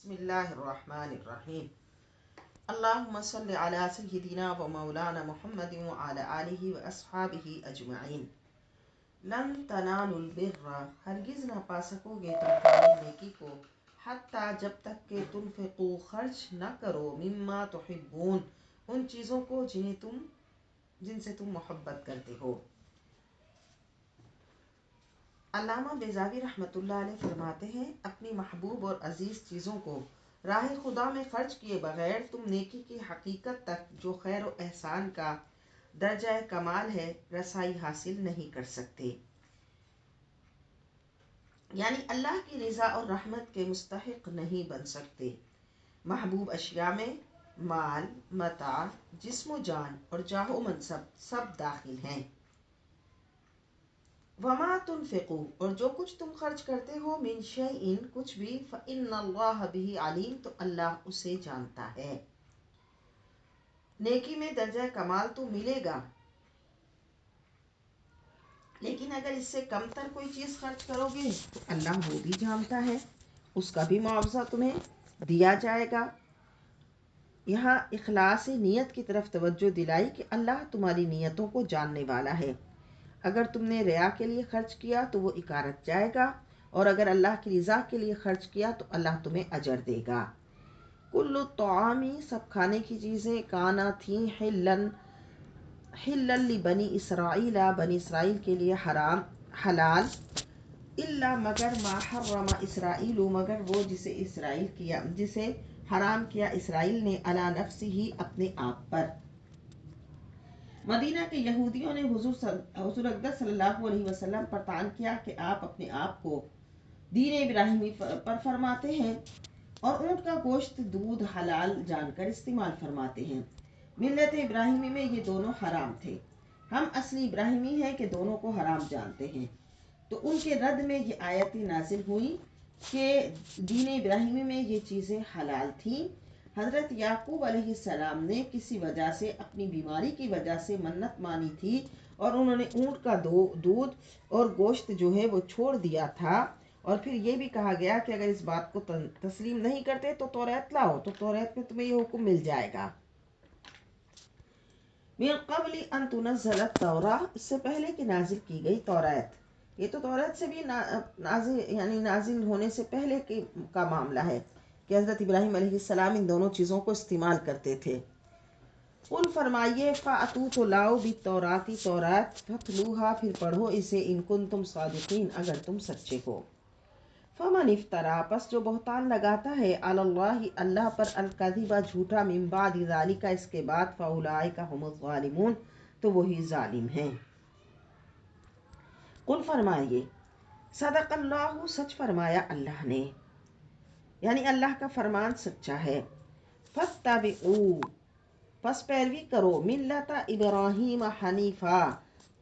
بسم اللہ الرحمن الرحیم اللہم صلی علی سیدنا و مولانا محمد وعلی آلہ و اصحابہ اجمعین۔ لن تنالوا البر، ہرگز نہ پا سکو گے تم کامل نیکی کو، حتی جب تک کہ تنفقو خرچ نہ کرو، مما تحبون ان چیزوں کو جن سے تم محبت کرتے ہو۔ علامہ بیضاوی رحمۃ اللہ علیہ فرماتے ہیں، اپنی محبوب اور عزیز چیزوں کو راہ خدا میں خرچ کیے بغیر تم نیکی کی حقیقت تک جو خیر و احسان کا درجہ کمال ہے رسائی حاصل نہیں کر سکتے، یعنی اللہ کی رضا اور رحمت کے مستحق نہیں بن سکتے۔ محبوب اشیاء میں مال، متاع، جسم و جان اور جاہ و منصب سب داخل ہیں۔ وما تنفقو اور جو کچھ تم خرچ کرتے ہو، من شیء کچھ بھی، فإن اللہ بہ علیم تو اللہ اسے جانتا ہے۔ نیکی میں درجہ کمال تو ملے گا، لیکن اگر اس سے کم تر کوئی چیز خرچ کرو گے تو اللہ وہ بھی جانتا ہے، اس کا بھی معاوضہ تمہیں دیا جائے گا۔ یہاں اخلاص نیت کی طرف توجہ دلائی کہ اللہ تمہاری نیتوں کو جاننے والا ہے۔ اگر تم نے ریا کے لیے خرچ کیا تو وہ اکارت جائے گا، اور اگر اللہ کی رضا کے لیے خرچ کیا تو اللہ تمہیں اجر دے گا۔ کل الطعام سب کھانے کی چیزیں، کانا تھیں، حلل لبنی اسرائیل بنی اسرائیل کے لیے حلال، الا مگر ما حرم اسرائیل مگر وہ جسے حرام کیا اسرائیل نے، علی نفسہ اپنے آپ پر۔ مدینہ کے یہودیوں نے حضور اقدس صلی اللہ علیہ وسلم پر طعن کیا کہ آپ اپنے آپ کو دین ابراہیمی پر فرماتے ہیں اور اونٹ کا گوشت، دودھ حلال جان کر استعمال فرماتے ہیں۔ ملت ابراہیمی میں یہ دونوں حرام تھے، ہم اصلی ابراہیمی ہیں کہ دونوں کو حرام جانتے ہیں۔ تو ان کے رد میں یہ آیت نازل ہوئی کہ دین ابراہیمی میں یہ چیزیں حلال تھیں۔ حضرت یعقوب علیہ السلام نے کسی وجہ سے، اپنی بیماری کی وجہ سے منت مانی تھی اور انہوں نے اونٹ کا دودھ اور گوشت جو ہے وہ چھوڑ دیا تھا، اور پھر یہ بھی کہا گیا کہ اگر اس بات کو تسلیم نہیں کرتے تو توریت لاؤ، تو توریت میں تمہیں یہ حکم مل جائے گا۔ من قبل ان تنزل التوراۃ، اس سے پہلے کہ نازل کی گئی توریت۔ یہ تو توریت سے بھی نازل ہونے سے پہلے کا معاملہ ہے کہ حضرت ابراہیم علیہ السلام ان دونوں چیزوں کو استعمال کرتے تھے۔ قل فرمائیے، فَأْتُوا تو لاؤ بالتوراۃ توریت، فَاتْلُوہا پھر پڑھو اسے، ان کنتم صادقین اگر تم سچے ہو۔ فمن افترا پس جو بہتان لگاتا ہے، علی اللہ اللہ پر، الکذب جھوٹا، من بعد ذالک اس کے بعد، فاولئک هم الظالمون تو وہی ظالم ہیں۔ قل فرمائیے، صدق اللہ سچ فرمایا اللہ نے، یعنی اللہ کا فرمان سچا ہے۔ فاتبعوا پس پیروی کرو، ملت ابراہیم حنیفا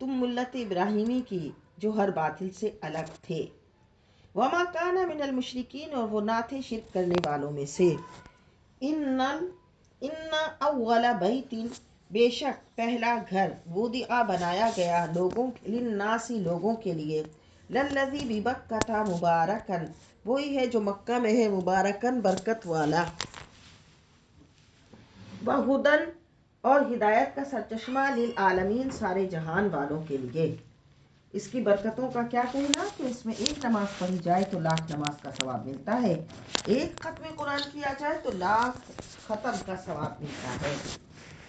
تم ملت ابراہیمی کی جو ہر باطل سے الگ تھے، وما کان من المشرکین اور وہ نہ تھے شرک کرنے والوں میں سے۔ ان اول بیت بے شک پہلا گھر، وضع بنایا گیا للناس لوگوں کے لیے، للذی ببکۃ مبارکن وہی ہے جو مکہ میں ہے، مبارکن برکت والا، وہدن اور ہدایت کا سرچشمہ، للعالمین سارے جہان والوں کے لیے۔ اس کی برکتوں کا کیا کہنا کہ اس میں ایک نماز پڑھی جائے تو 1,00,000 نماز کا ثواب ملتا ہے، ایک ختم قرآن کیا جائے تو 1,00,000 ختم کا ثواب ملتا ہے۔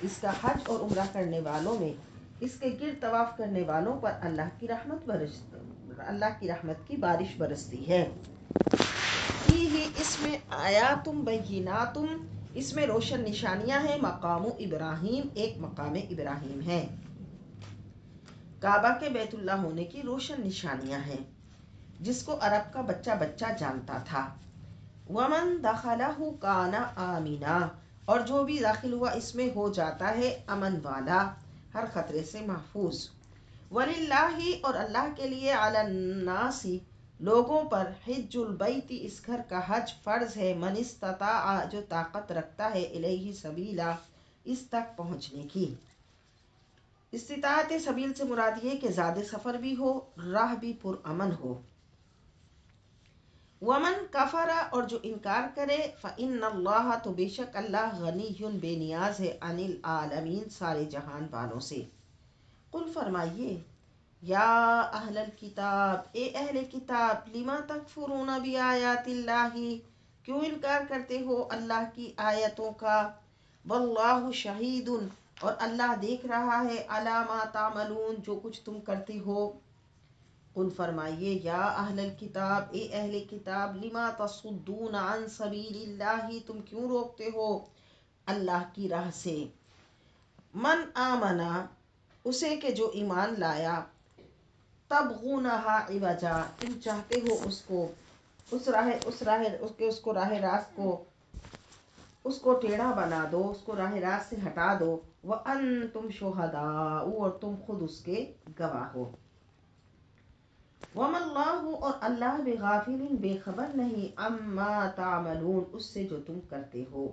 اس کا حج اور عمرہ کرنے والوں میں، اس کے گرد طواف کرنے والوں پر اللہ کی رحمت کی بارش برستی ہے۔ فیہ اس میں آیات بینات اس میں روشن نشانیاں ہیں، مقام ابراہیم ایک مقام ابراہیم ہے، کعبہ کے بیت اللہ ہونے کی روشن نشانیاں ہیں جس کو عرب کا بچہ بچہ جانتا تھا۔ ومن دخلہ کان آمنا اور جو بھی داخل ہوا اس میں ہو جاتا ہے امن والا، ہر خطرے سے محفوظ۔ وللہ اور اللہ کے لیے، علی الناس لوگوں پر، حج البیت اس گھر کا حج فرض ہے، من استطاع جو طاقت رکھتا ہے، الیہ سبیلا اس تک پہنچنے کی۔ استطاعت سبیل سے مراد یہ کہ زیادہ سفر بھی ہو، راہ بھی پر امن ہو۔ ومن کفرا اور جو انکار کرے فإن اللہ تو بے شک اللہ غنی بے نیاز ہے عن العالمین سارے جہان والوں سے۔ قل فرمائیے یا اہل الکتاب اے اہل کتاب لما تکفرون بآیات اللہ کیوں انکار کرتے ہو اللہ کی آیتوں کا، واللہ شہید اور اللہ دیکھ رہا ہے علی ما تعملون جو کچھ تم کرتے ہو۔ قل فرمائیے یا اہل الکتاب اے اہل کتاب لما تصدون عن سبیل اللہ تم کیوں روکتے ہو اللہ کی راہ سے، من آمنا اسے کہ جو ایمان لایا، تبغونہا عوجا تم چاہتے ہو اس کو راہ راست کو اس کو ٹیڑھا بنا دو، اس کو راہ راست سے ہٹا دو، وَأَنْتُمْ شُهَدَاءُ اور تم خود اس کے گواہ ہو۔ وَمَا اللَّهُ اور اللہ بِغَافِلٍ بے خبر نہیں، عَمَّا تَعْمَلُونَ اس سے جو تم کرتے ہو۔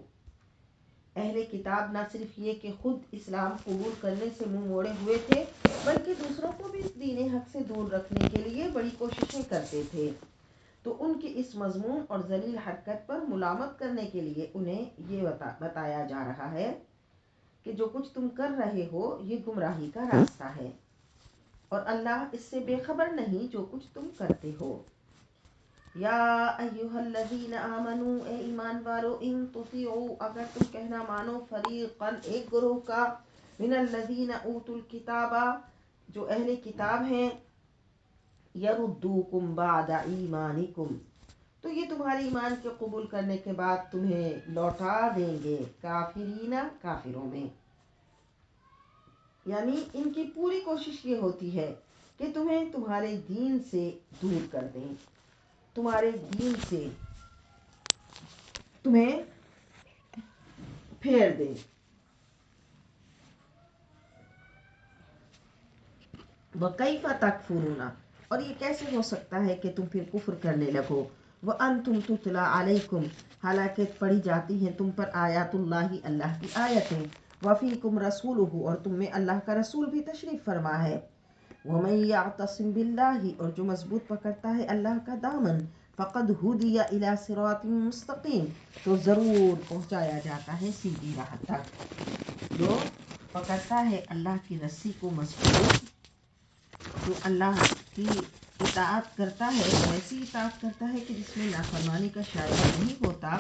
اہل کتاب نہ صرف یہ کہ خود اسلام قبول کرنے سے منہ موڑے ہوئے تھے، بلکہ دوسروں کو بھی دین حق سے دور رکھنے کے لیے بڑی کوششیں کرتے تھے، تو ان کی اس مذموم اور ذلیل حرکت پر ملامت کرنے کے لیے انہیں یہ بتایا جا رہا ہے کہ جو کچھ تم کر رہے ہو یہ گمراہی کا راستہ ہے، اور اللہ اس سے بے خبر نہیں جو کچھ تم کرتے ہو۔ یا ایہا الذین آمنو اے ایمان والو ان تطیعوا اگر تم کہنا مانو فریقا ایک گروہ کا، من الذین اوتوا الکتاب جو اہل کتاب ہیں، یردوکم بعد ایمانکم تو یہ تمہارے ایمان کے قبول کرنے کے بعد تمہیں لوٹا دیں گے کافرین کافروں میں، یعنی ان کی پوری کوشش یہ ہوتی ہے کہ تمہیں تمہارے دین سے دور کر دیں، تمہارے دین سے تمہیں پھیر دیں۔ وَكَيْفَ تَكْفُرُونَ اور یہ کیسے ہو سکتا ہے کہ تم پھر کفر کرنے لگو، وَأَنْتُمْ تُتْلَى عَلَيْكُمْ حالانکہ پڑھی جاتی ہیں تم پر آیات اللہ اللہ کی آیتیں، وَفِيكُمْ رَسُولُهُ اور تم میں اللہ کا رسول بھی تشریف فرما ہے، وَمَن يَعْتَصِمْ بِاللَّهِ اور جو مضبوط پکڑتا ہے اللہ کا دامن، فَقَدْ هُدِيَ إِلَى صِرَاطٍ مُسْتَقِيمٍ تو ضرور پہنچایا جاتا ہے سیدھی راہ تک۔ جو پکڑتا ہے اللہ کی رسی کو مضبوط، جو اللہ کی اطاعت کرتا ہے، ایسی اطاعت کرتا ہے کہ جس میں نافرمانی کا شائبہ نہیں ہوتا،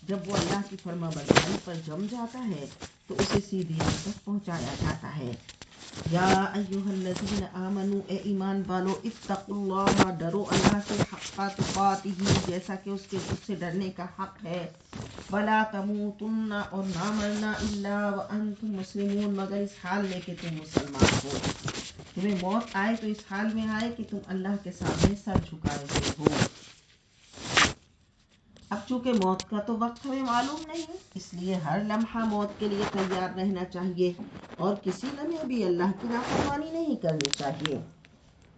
جب وہ اللہ کی فرما برداری پر جم جاتا ہے تو اسے سیدھی راہ تک پہنچایا جاتا ہے۔ یا ایہا الذین آمنو اے ایمان والو اتقوا اللہ ڈرو اللہ سے حق تقاتہ جیسا کہ اس سے ڈرنے کا حق ہے، ولا تموتن اور نہ مرنا الا وانتم مسلمون مگر اس حال میں کہ تم مسلمان ہو، تمہیں موت آئے تو اس حال میں آئے کہ تم اللہ کے سامنے سر جھکائے ہوئے ہو۔ اب چونکہ موت کا تو وقت ہمیں معلوم نہیں، اس لیے ہر لمحہ موت کے لیے تیار رہنا چاہیے اور کسی لمحے بھی اللہ کی نافرمانی نہیں کرنی چاہیے۔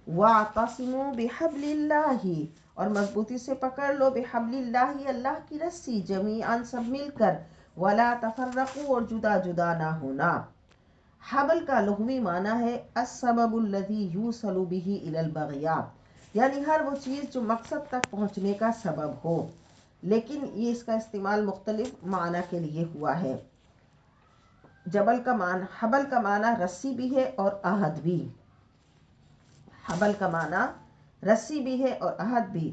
وَاعْتَصِمُوا بِحَبْلِ اللَّهِ اور مضبوطی سے پکڑ لو بِحَبْلِ اللَّهِ اللہ کی رسی، جمیعاً سب مل کر، وَلَا تَفَرَّقُوا اور جدا جدا نہ ہونا۔ حبل کا لغوی معنی ہے السبب الذی یوصل بہ الی البغیاء یعنی ہر وہ چیز جو مقصد تک پہنچنے کا سبب ہو، لیکن یہ اس کا استعمال مختلف معنی کے لیے ہوا ہے۔ حبل کا معنی رسی بھی ہے اور عہد بھی، حبل کا معنی رسی بھی ہے اور عہد بھی۔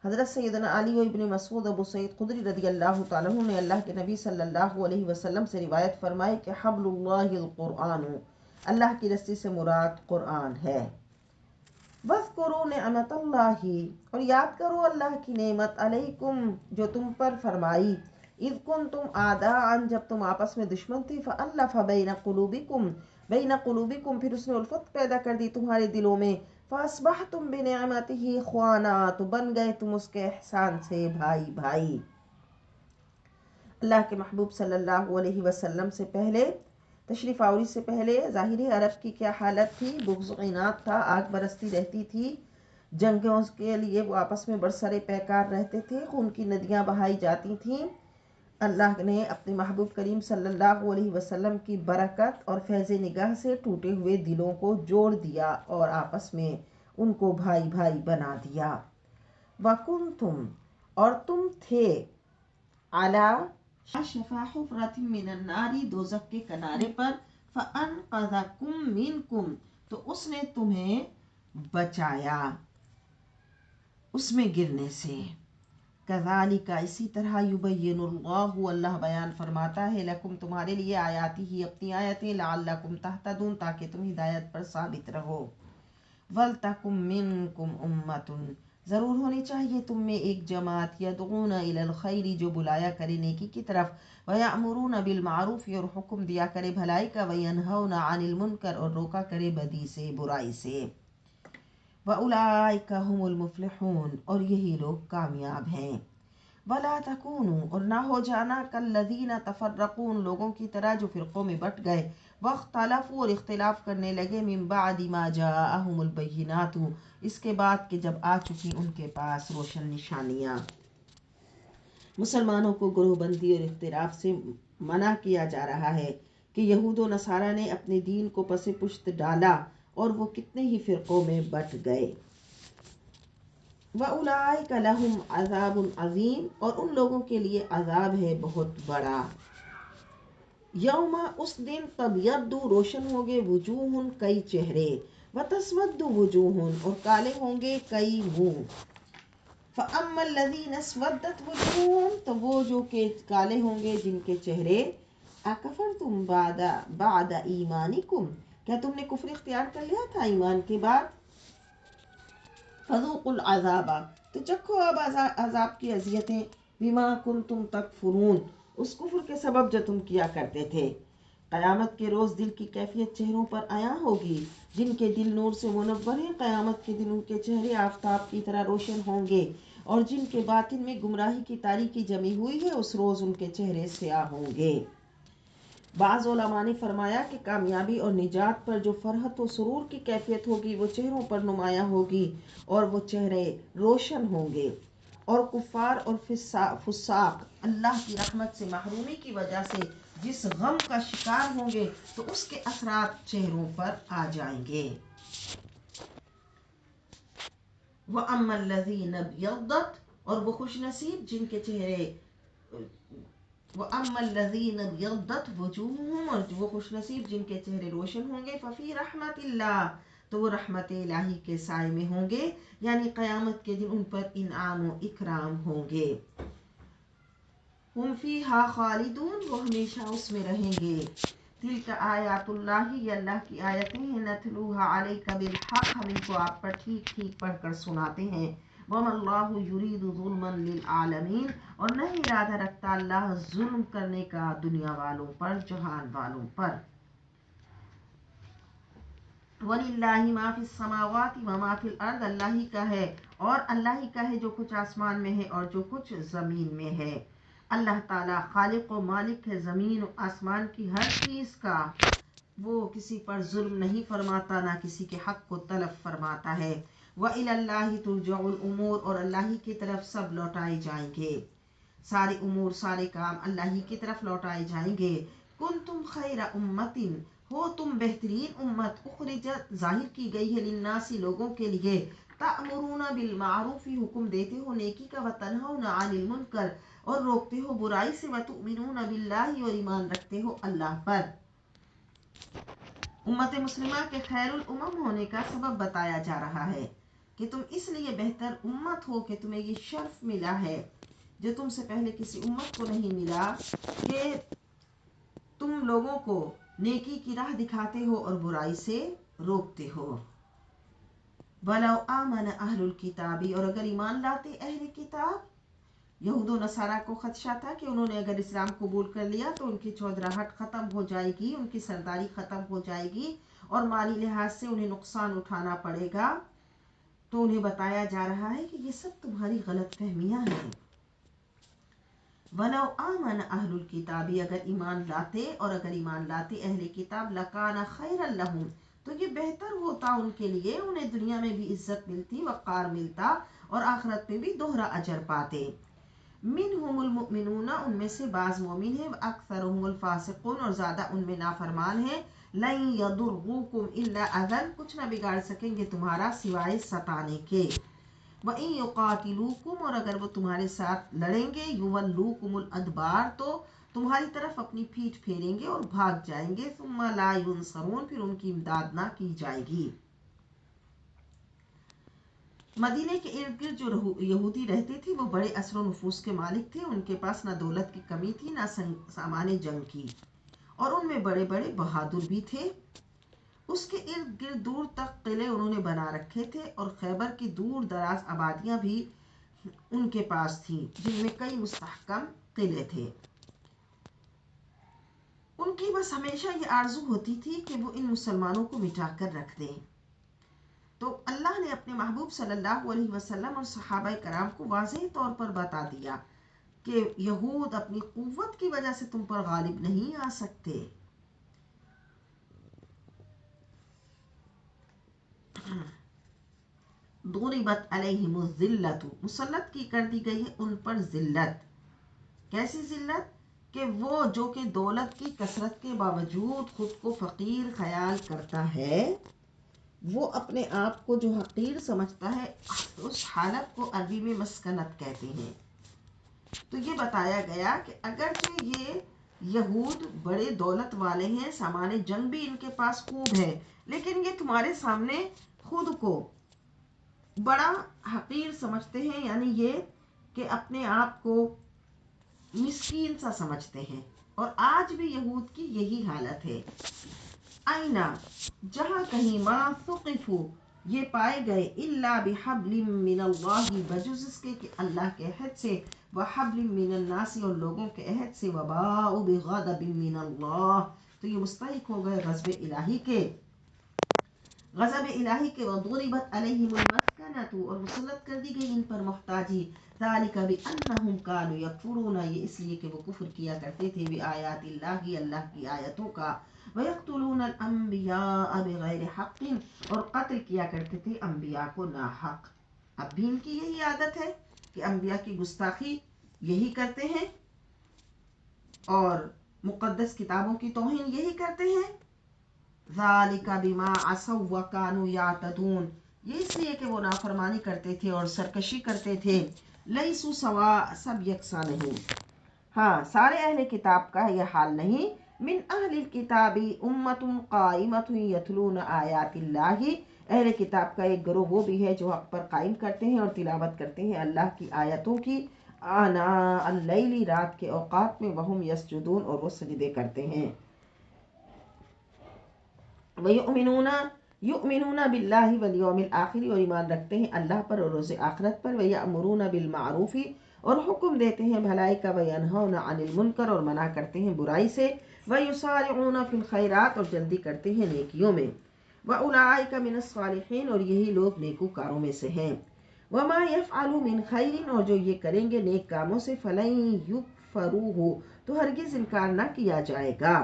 حضرت سیدنا علی و ابن مسعود ابو سعید خدری رضی اللہ تعالیٰ عنہ نے اللہ کے نبی صلی اللہ علیہ وسلم سے روایت فرمائی کہ حبل اللہ القرآن اللہ کی رسی سے مراد قرآن ہے۔ وَاذْكُرُوا نِعْمَتَ اللَّهِ اور یاد کرو اللہ کی نعمت علیکم جو تم پر فرمائی، اذ کنتم اعداء جب تم آپس میں دشمن تھے، فألف بین قلوبکم پھر اس نے الفت پیدا کر دی تمہارے دلوں میں، فاصبحتم بنعمتہ اخوانا تو بن گئے تم اس کے احسان سے بھائی بھائی۔ اللہ کے محبوب صلی اللہ علیہ وسلم سے پہلے تشریف آوری سے پہلے ظاہری عرب کی کیا حالت تھی؟ بغض و عناد تھا، آگ برستی رہتی تھی، جنگوں کے لیے وہ آپس میں برسرے پیکار رہتے تھے، خون کی ندیاں بہائی جاتی تھیں۔ اللہ نے اپنے محبوب کریم صلی اللہ علیہ وسلم کی برکت اور فیض نگاہ سے ٹوٹے ہوئے دلوں کو جوڑ دیا اور آپس میں ان کو بھائی بھائی بنا دیا۔ وَكُنْتُمْ اور تم تھے علی شفا حفرۃ من النار دوزخ کے کنارے پر فانقذکم منکم تو اس نے تمہیں بچایا اس میں گرنے سے کذالک اسی طرح یبین اللہ بیان فرماتا ہے لکم تمہارے لیے آیاتی ہی اپنی آیتیں لعلکم تہتدون تاکہ تم ہدایت پر ثابت رہو ولتکم منکم امۃ ضرور ہونی چاہیے تم میں ایک جماعت یدعون الی الخیر جو بلایا کرے نیکی کی طرف ویأمرون بالمعروف اور حکم دیا کرے بھلائی کا وینہون عن المنکر اور روکا کرے بدی سے برائی سے وَأُولَئِكَ هُمُ الْمُفْلِحُونَ اور یہی لوگ کامیاب ہیں وَلَا تَكُونُوا اور نہ ہو جانا كَالَّذِينَ تَفَرَّقُوا ان لوگوں کی طرح جو فرقوں میں بٹ گئے وَاخْتَلَفُوا اور اختلاف کرنے لگے مِن بَعْدِ مَا جَاءَهُمُ الْبَيِّنَاتُ اس کے بعد کہ جب آ چکی ان کے پاس روشن نشانیاں مسلمانوں کو گروہ بندی اور اختلاف سے منع کیا جا رہا ہے کہ یہود و نصارہ نے اپنے دین کو پس پشت ڈالا اور وہ کتنے ہی فرقوں میں بٹ گئے وَأُولَئِكَ لَهُمْ عَذَابٌ عَظِيمٌ اور ان لوگوں کے لیے عذاب ہے بہت بڑا یوم اس دن تبیض روشن ہوں گے وجوہ کئی چہرے وتسود وجوہ اور کالے ہوں گے کئی منہ فَأَمَّا الَّذِينَ اسْوَدَّتْ وُجُوهُهُمْ تو وہ جو کہ کالے ہوں گے جن کے چہرے اَكَفَرْتُمْ بَعْدَ ایمانکم کیا تم نے کفر اختیار کر لیا تھا ایمان کے بعد فذوقوا العذاب تو چکھو اب عذاب کی اذیتیں بما کنتم تکفرون اس کفر کے سبب جو تم کیا کرتے تھے قیامت کے روز دل کی کیفیت چہروں پر عیاں ہوگی جن کے دل نور سے منور ہیں قیامت کے دن ان کے چہرے آفتاب کی طرح روشن ہوں گے اور جن کے باطن میں گمراہی کی تاریکی جمی ہوئی ہے اس روز ان کے چہرے سیاہ ہوں گے بعض علماء نے فرمایا کہ کامیابی اور نجات پر جو فرحت و سرور کی کیفیت ہوگی وہ چہروں پر نمایاں ہوگی اور وہ چہرے روشن ہوں گے اور کفار اور فساق اللہ کی رحمت سے محرومی کی وجہ سے جس غم کا شکار ہوں گے تو اس کے اثرات چہروں پر آ جائیں گے وَأَمَّا الَّذِينَ ابْيَضَّتْ اور وہ خوش نصیب جن کے چہرے وَأَمَّا الَّذِينَ ابْيَضَّتْ وُجُوهُهُمْ اور وہ خوش نصیب جن کے چہرے روشن ہوں گے فَفِي رَحْمَةِ اللَّهِ تو وہ رحمت الہی کے سائے میں ہوں گے یعنی قیامت کے دن ان پر انعام و اکرام ہوں گے ہم فیہا خالدون وہ ہمیشہ اس میں رہیں گے تلک آیات اللہ یہ اللہ کی آیتیں ہیں نتلوہا علیک بالحق ہم ان کو آپ پر ٹھیک ٹھیک پڑھ کر سناتے ہیں وَمَا اللَّهُ يُرِيدُ ظُلْمًا لِلْعَالَمِينَ اور نہیں ارادہ رکھتا اللہ ظلم کرنے کا دنیا والوں پر جہان والوں پر وَلِلَّهِ مَا فِي السَّمَاوَاتِ وَمَا فِي الْأَرْضِ اللہ ہی کا ہے اور اللہ ہی کا ہے جو کچھ آسمان میں ہے اور جو کچھ زمین میں ہے اللہ تعالیٰ خالق و مالک ہے زمین و آسمان کی ہر چیز کا وہ کسی پر ظلم نہیں فرماتا نہ کسی کے حق کو تلف فرماتا ہے وَإِلَى اللَّهِ تُرْجَعُ الْأُمُورُ اور اللہ ہی کی طرف سب لوٹائے جائیں گے سارے امور سارے کام اللہ ہی کی طرف لوٹائے جائیں گے کنتم خیر امتن ہو تم بہترین امت اخرجت ظاہر کی گئی ہے للناس لوگوں کے لیے تأمرون بالمعروف حکم دیتے ہو نیکی کا وتنہون عن المنکر اور روکتے ہو برائی سے وتؤمنون باللہ اور ایمان رکھتے ہو اللہ پر امت مسلمہ کے خیر الامم ہونے کا سبب بتایا جا رہا ہے کہ تم اس لیے بہتر امت ہو کہ تمہیں یہ شرف ملا ہے جو تم سے پہلے کسی امت کو نہیں ملا کہ تم لوگوں کو نیکی کی راہ دکھاتے ہو اور برائی سے روکتے ہو وَلَوْ آمَنَ أَهْلُ الْكِتَابِ اور اگر ایمان لاتے اہل کتاب یہود و نصارہ کو خدشہ تھا کہ انہوں نے اگر اسلام قبول کر لیا تو ان کی چودراہٹ ختم ہو جائے گی ان کی سرداری ختم ہو جائے گی اور مالی لحاظ سے انہیں نقصان اٹھانا پڑے گا تو انہیں بتایا جا رہا ہے کہ یہ سب تمہاری غلط فہمیاں ہیں وَلَوْ آمَنَ أَهْلُ الْكِتَابِ اگر ایمان لاتے اور اگر ایمان لاتے اہل کتاب لَكَانَ خَيْرًا لَهُمْ تو یہ بہتر ہوتا ان کے لیے انہیں دنیا میں بھی عزت ملتی وقار ملتا اور آخرت میں بھی دوہرا اجر پاتے منہم المؤمنون ان میں سے بعض مومن ہیں اکثرهم الفاسقون اور زیادہ ان میں نافرمان ہیں لن يضروكم الا اذى کچھ نہ بگاڑ سکیں گے تمہارا سوائے ستانے کے وَإِن يُقَاتِلُوكُمْ، اور اگر وہ تمہارے ساتھ لڑیں گے، يُوَلُّوكُمُ الْأَدْبَارَ، تو تمہاری طرف اپنی پیٹھ پھیریں گے اور بھاگ جائیں گے، ثُمَّ لَا يُنصَرُونَ، پھر ان کی امداد نہ کی جائے گی۔ مدینے کے ارد گرد جو یہودی رہتے تھے وہ بڑے اثر و نفوذ کے مالک تھے، ان کے پاس نہ دولت کی کمی تھی نہ سامان جنگ کی، اور ان میں بڑے بڑے بہادر بھی تھے۔ اس کے ارد گرد دور تک قلعے انہوں نے بنا رکھے تھے، اور خیبر کی دور دراز آبادیاں بھی ان کے پاس تھیں جن میں کئی مستحکم قلعے تھے۔ ان کی بس ہمیشہ یہ آرزو ہوتی تھی کہ وہ ان مسلمانوں کو مٹا کر رکھ دیں۔ تو اللہ نے اپنے محبوب صلی اللہ علیہ وسلم اور صحابہ کرام کو واضح طور پر بتا دیا کہ یہود اپنی قوت کی وجہ سے تم پر غالب نہیں آ سکتے۔ ضربت علیہم الذلۃ، مسلط کی کر دی گئی ہے ان پر ذلت۔ کیسی ذلت؟ کہ وہ جو کہ دولت کی کثرت کے باوجود خود کو فقیر خیال کرتا ہے، وہ اپنے آپ کو جو حقیر سمجھتا ہے، اس حالت کو عربی میں مسکنت کہتے ہیں۔ تو یہ بتایا گیا کہ اگرچہ یہ یہود بڑے دولت والے ہیں، سامان جنگ بھی ان کے پاس خوب ہے، لیکن یہ تمہارے سامنے خود کو بڑا حقیر سمجھتے ہیں، یعنی یہ کہ اپنے آپ کو مسکین سا سمجھتے ہیں، اور آج بھی یہود کی یہی حالت ہے۔ آئینہ، جہاں کہیں ما ثقفوا، یہ پائے گئے، الا بحبل من اللہ، بجز اس کے کہ اللہ کے عہد سے، وحبل من الناس، اور لوگوں کے عہد سے، وباءوا بغضب من اللہ، تو یہ مستحق ہو گئے غضب الہی کے، وضربت علیہم المسکنۃ، اور مسلط کر دی گئی ان پر محتاجی، ذالک بانہم کانوا یکفرون، یہ اس لیے کہ وہ کفر کیا کرتے تھے بآیات اللہ، اللہ کی آیتوں کا، وَيَقْتُلُونَ الْأَنْبِيَاءَ بِغَيْرِ حَقٍّ، اور قتل کیا کرتے تھے انبیاء کو ناحق۔ اب بھی ان کی یہی عادت ہے کہ انبیاء کی گستاخی یہی کرتے ہیں، اور مقدس کتابوں کی توہین یہی کرتے ہیں۔ ذَلِكَ بِمَا عَصَوْا وَكَانُوا يَعْتَدُونَ، یہ اس لیے کہ وہ نافرمانی کرتے تھے اور سرکشی کرتے تھے۔ لیسوا سواء، سب یکساں نہیں۔ ہاں، سارے اہل کتاب کا یہ حال نہیں۔ من اہل الکتاب امۃ قائمۃ یتلون آیات اللہ، اہل کتاب کا ایک گروہ وہ بھی ہے جو حق پر قائم کرتے ہیں اور تلاوت کرتے ہیں اللہ کی آیتوں کی، آناء اللیل، رات کے اوقات میں، وہم یسجدون، اور وہ سجدے کرتے ہیں۔ یؤمنون باللہ والیوم الآخر، اور ایمان رکھتے ہیں اللہ پر اور روز آخرت پر، ویأمرون بالمعروف، اور حکم دیتے ہیں بھلائی کا، وینہون عن المنکر، اور منع کرتے ہیں برائی سے، ویسارعون فی الخیرات، اور جلدی کرتے ہیں نیکیوں میں، واولئک من الصالحین، اور یہی لوگ نیکوکاروں میں سے ہیں۔ وما یفعلوا من خیر، اور جو یہ کریں گے نیک کاموں سے، فلن یکفروہ، تو ہرگز انکار نہ کیا جائے گا،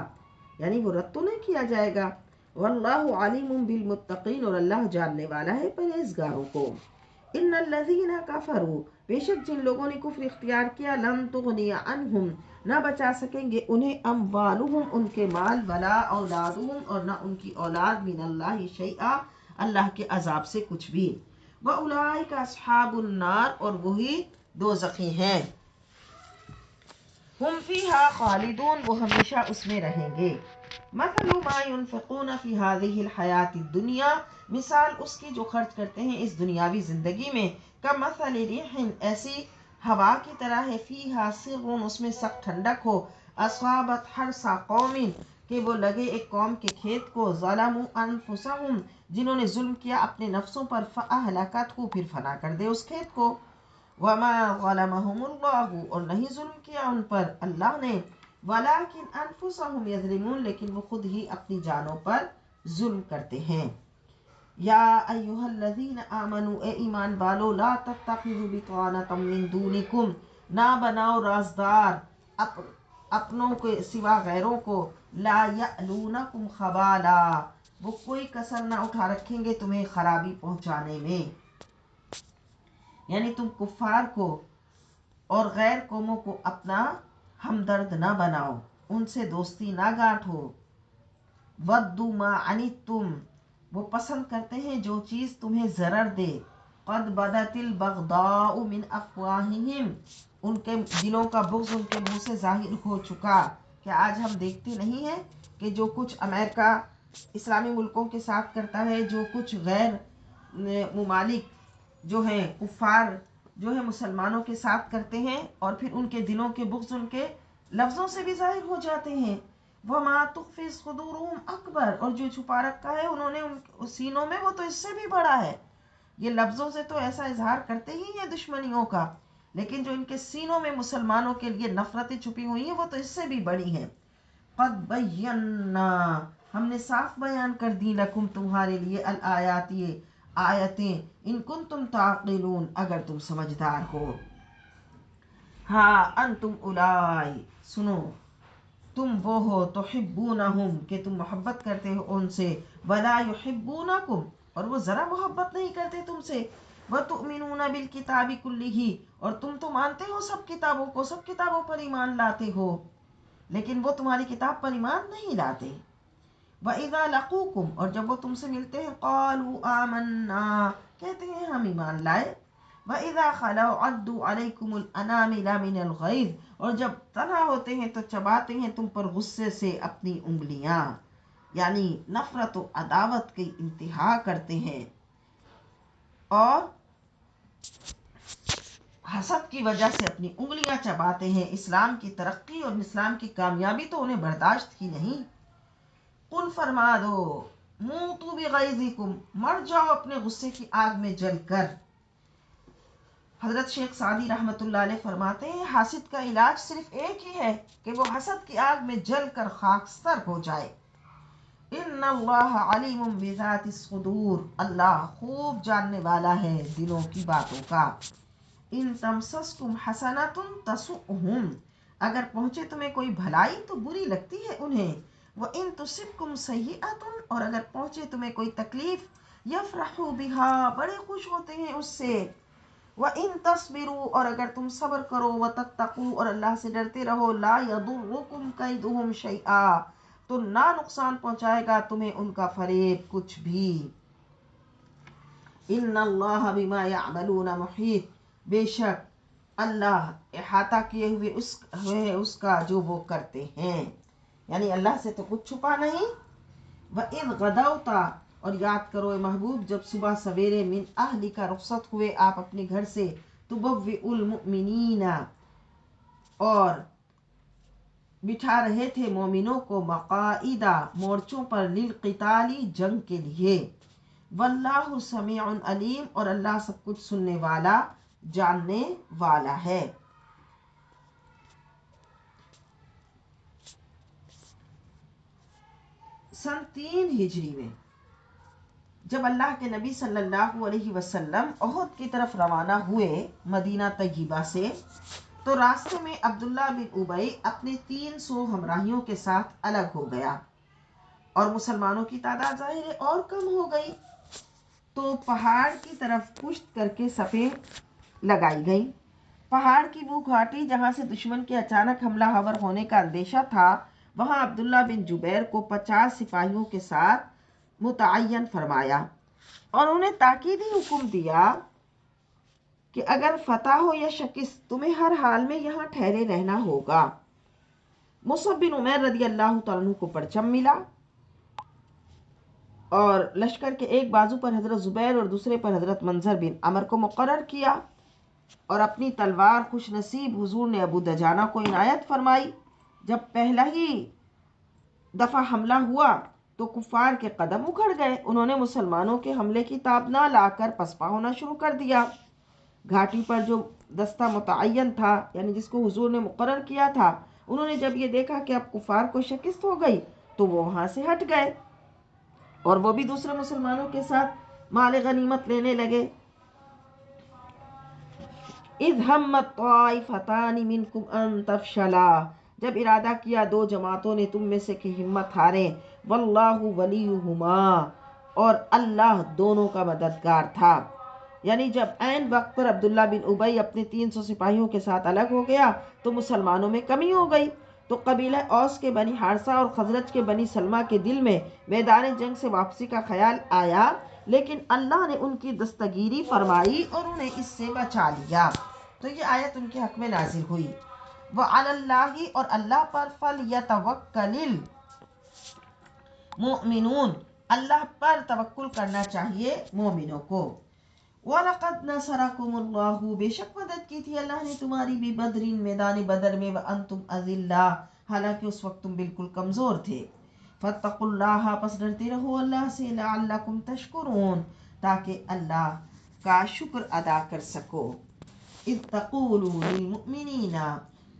یعنی وہ رد تو نہیں کیا جائے گا۔ واللہ علیم بالمتقین، اور اللہ جاننے والا ہے پرہیزگاروں کو۔ ان الذین کفروا، بے شک جن لوگوں نے کفر اختیار کیا، لن تغنی عنہم، نہ بچا سکیں گے انہیں، اموالہم، ان کے مال، ولا اولادہم، اور نہ ان کی اولاد، من اللہ شیئا، اللہ کے عذاب سے کچھ بھی، واولئک اصحاب النار، اور وہی دوزخی ہیں، ہم فیہا خالدون، وہ ہمیشہ اس میں رہیں گے۔ مثل ما ينفقون فی هذه الحیات الدنیا، مثال اس کی جو خرچ کرتے ہیں اس دنیاوی زندگی میں، کمثل ریح، ایسی ہوا کی طرح ہے، فیہا سر، اس میں سخت ٹھنڈک ہو، اصابت حرث قوم، کہ وہ لگے ایک قوم کے کھیت کو، ظلموا انفسہم، جنہوں نے ظلم کیا اپنے نفسوں پر، فاہلکتہ، پھر فنا کر دے اس کھیت کو، وما ظلمهم اللہ، اور نہیں ظلم کیا ان پر اللہ نے، ولکن انفسهم یظلمون، لیکن وہ خود ہی اپنی جانوں پر ظلم کرتے ہیں۔ یا ایہا الذین آمنوا، اے ایمان والو، لا تتخذوا بطانۃ من دونکم، نہ بناؤ رازدار اپنوں کے سوا غیروں کو، لا یألونکم خبالا، وہ کوئی کسر نہ اٹھا رکھیں گے تمہیں خرابی پہنچانے میں، یعنی تم کفار کو اور غیر قوموں کو اپنا ہمدرد نہ بناؤ، ان سے دوستی نہ گانٹھو، ودوا ما عنتم، وہ پسند کرتے ہیں جو چیز تمہیں ضرر دے، قد بدت البغضاء من افواہہم، ان کے دلوں کا بغض ان کے منہ سے ظاہر ہو چکا۔ کہ آج ہم دیکھتے نہیں ہیں کہ جو کچھ امریکہ اسلامی ملکوں کے ساتھ کرتا ہے، جو کچھ غیر ممالک جو ہیں کفار جو ہے مسلمانوں کے ساتھ کرتے ہیں، اور پھر ان کے دلوں کے بغض ان کے لفظوں سے بھی ظاہر ہو جاتے ہیں۔ وَمَا تُخْفِي صُدُورُهُمْ اکبر، اور جو چھپا رکھا ہے انہوں نے ان سینوں میں وہ تو اس سے بھی بڑا ہے۔ یہ لفظوں سے تو ایسا اظہار کرتے ہی ہیں دشمنیوں کا، لیکن جو ان کے سینوں میں مسلمانوں کے لیے نفرتیں چھپی ہوئی ہیں وہ تو اس سے بھی بڑی ہیں۔ قد بینا، ہم نے صاف بیان کر دی، لکم تمہارے لیے، الآیات یہ آیتیں، ان کنتم تعقلون اگر تم سمجھدار ہو۔ ہاں انتم اولائی، سنو تم وہ ہو، تحبونہم کہ تم محبت کرتے ہو ان سے، ولا یحبونکم اور وہ ذرا محبت نہیں کرتے تم سے، وتؤمنون بالکتاب کلہ اور تم تو مانتے ہو سب کتابوں کو، سب کتابوں پر ایمان لاتے ہو، لیکن وہ تمہاری کتاب پر ایمان نہیں لاتے۔ وَإِذَا لَقُوكُمْ اور جب وہ تم سے ملتے ہیں، قَالُوا آمَنَّا کہتے ہیں ہم ایمان لائے۔ وَإِذَا خَلَوْا عَضُّوا عَلَيْكُمُ الْأَنَامِلَ مِنَ الْغَيْظِ اور جب تنہا ہوتے ہیں تو چباتے ہیں تم پر غصے سے اپنی انگلیاں، یعنی نفرت و عداوت کی انتہا کرتے ہیں، اور حسد کی وجہ سے اپنی انگلیاں چباتے ہیں۔ اسلام کی ترقی اور اسلام کی کامیابی تو انہیں برداشت ہی نہیں۔ قل فرما دو، موتوا بغیظکم مر جاؤ اپنے غصے کی آگ میں جل کر۔ حضرت شیخ سعدی رحمۃ اللہ علیہ فرماتے ہیں حاسد کا علاج صرف ایک ہی ہے کہ وہ حسد کی آگ میں جل کر خاکستر ہو جائے۔ ان اللہ علیم بذات الصدور، اللہ خوب جاننے والا ہے دلوں کی باتوں کا۔ ان تمسسکم حسنۃ تسؤہم اگر پہنچے تمہیں کوئی بھلائی تو بری لگتی ہے انہیں، وان تصبکم سیئۃ اور اگر پہنچے تمہیں کوئی تکلیف، یفرحوا بہا بڑے خوش ہوتے ہیں اس سے، وَإِن تَصْبِرُوا اور اگر تم صبر کرو، وَتَتَّقُوا اور اللہ سے ڈرتے رہو، لَا يَضُرُّكُمْ كَيْدُهُمْ شَيْئًا تو نہ نقصان پہنچائے گا تمہیں ان کا فریب کچھ بھی۔ إِنَّ اللَّهَ بِمَا يَعْمَلُونَ مُحِيطٌ بے شک اللہ احاطہ کیے ہوئے اس کا جو وہ کرتے ہیں، یعنی اللہ سے تو کچھ چھپا نہیں۔ وَإِذْ غَدَوْتَ اور یاد کرو اے محبوب جب صبح سویرے، من اہلی کا رخصت ہوئے آپ اپنے گھر سے، تبوئ المؤمنین اور بٹھا رہے تھے مومنوں کو، مقاعدہ مورچوں پر، للقتال جنگ کے لیے، واللہ سمیع علیم اور اللہ سب کچھ سننے والا جاننے والا ہے۔ سن 3 ہجری میں جب اللہ کے نبی صلی اللہ علیہ وسلم احد کی طرف روانہ ہوئے مدینہ طیبہ سے، تو راستے میں عبداللہ بن ابی اپنے 300 ہمراہیوں کے ساتھ الگ ہو گیا، اور مسلمانوں کی تعداد ظاہر ہے اور کم ہو گئی، تو پہاڑ کی طرف پشت کر کے صفیں لگائی گئی۔ پہاڑ کی وہ گھاٹی جہاں سے دشمن کے اچانک حملہ آور ہونے کا اندیشہ تھا، وہاں عبداللہ بن جبیر کو 50 سپاہیوں کے ساتھ متعین فرمایا، اور انہیں تاکیدی حکم دیا کہ اگر فتح ہو یا شکست تمہیں ہر حال میں یہاں ٹھہرے رہنا ہوگا۔ مصعب بن عمیر رضی اللہ تعالیٰ عنہ کو پرچم ملا، اور لشکر کے ایک بازو پر حضرت زبیر اور دوسرے پر حضرت منظر بن عمر کو مقرر کیا، اور اپنی تلوار خوش نصیب حضور نے ابو دجانہ کو عنایت فرمائی۔ جب پہلا ہی دفعہ حملہ ہوا تو کفار کے قدم اکھڑ گئے، انہوں نے مسلمانوں کے حملے کی تاب نہ لا کر پسپا ہونا شروع کر دیا۔ گھاٹی پر جو دستہ متعین تھا، یعنی جس کو حضور نے مقرر کیا تھا، انہوں نے جب یہ دیکھا کہ اب کفار کو شکست ہو گئی تو وہ وہاں سے ہٹ گئے، اور وہ بھی دوسرے مسلمانوں کے ساتھ مال غنیمت لینے لگے۔ اذ ہمت طائفتان منکم ان تفشلا جب ارادہ کیا 2 جماعتوں نے تم میں سے کہ ہمت ہارے، واللہ ولیہما اور اللہ دونوں کا مددگار تھا۔ یعنی جب عین وقت پر عبداللہ بن ابی اپنے 300 سپاہیوں کے ساتھ الگ ہو گیا تو مسلمانوں میں کمی ہو گئی، تو قبیلہ اوس کے بنی حارثہ اور خزرج کے بنی سلمہ کے دل میں میدان جنگ سے واپسی کا خیال آیا، لیکن اللہ نے ان کی دستگیری فرمائی اور انہیں اس سے بچا لیا. تو یہ آیت ان کے حق میں نازل ہوئی. وَعَلَى اللَّهِ اور اللہ پر فَلْيَتَوَكَّلِ الْمُؤْمِنُونَ اللہ پر توکل کرنا چاہیے مومنوں کو. وَلَقَدْ نَصَرَكُمُ اللَّهُ بے شک مدد کی تھی اللہ نے تمہاری بِبَدْرٍ میدان بدر میں وَأَنْتُمْ أَذِلَّةٌ حالانکہ اس وقت تم بالکل کمزور تھے. فَاتَّقُوا اللَّهَ پس ڈرتے رہو اللہ سے لَعَلَّكُمْ تَشْكُرُونَ تاکہ اللہ کا شکر ادا کر سکو. اِذْ تَقُولُوا لِلْمُؤْمِنِينَ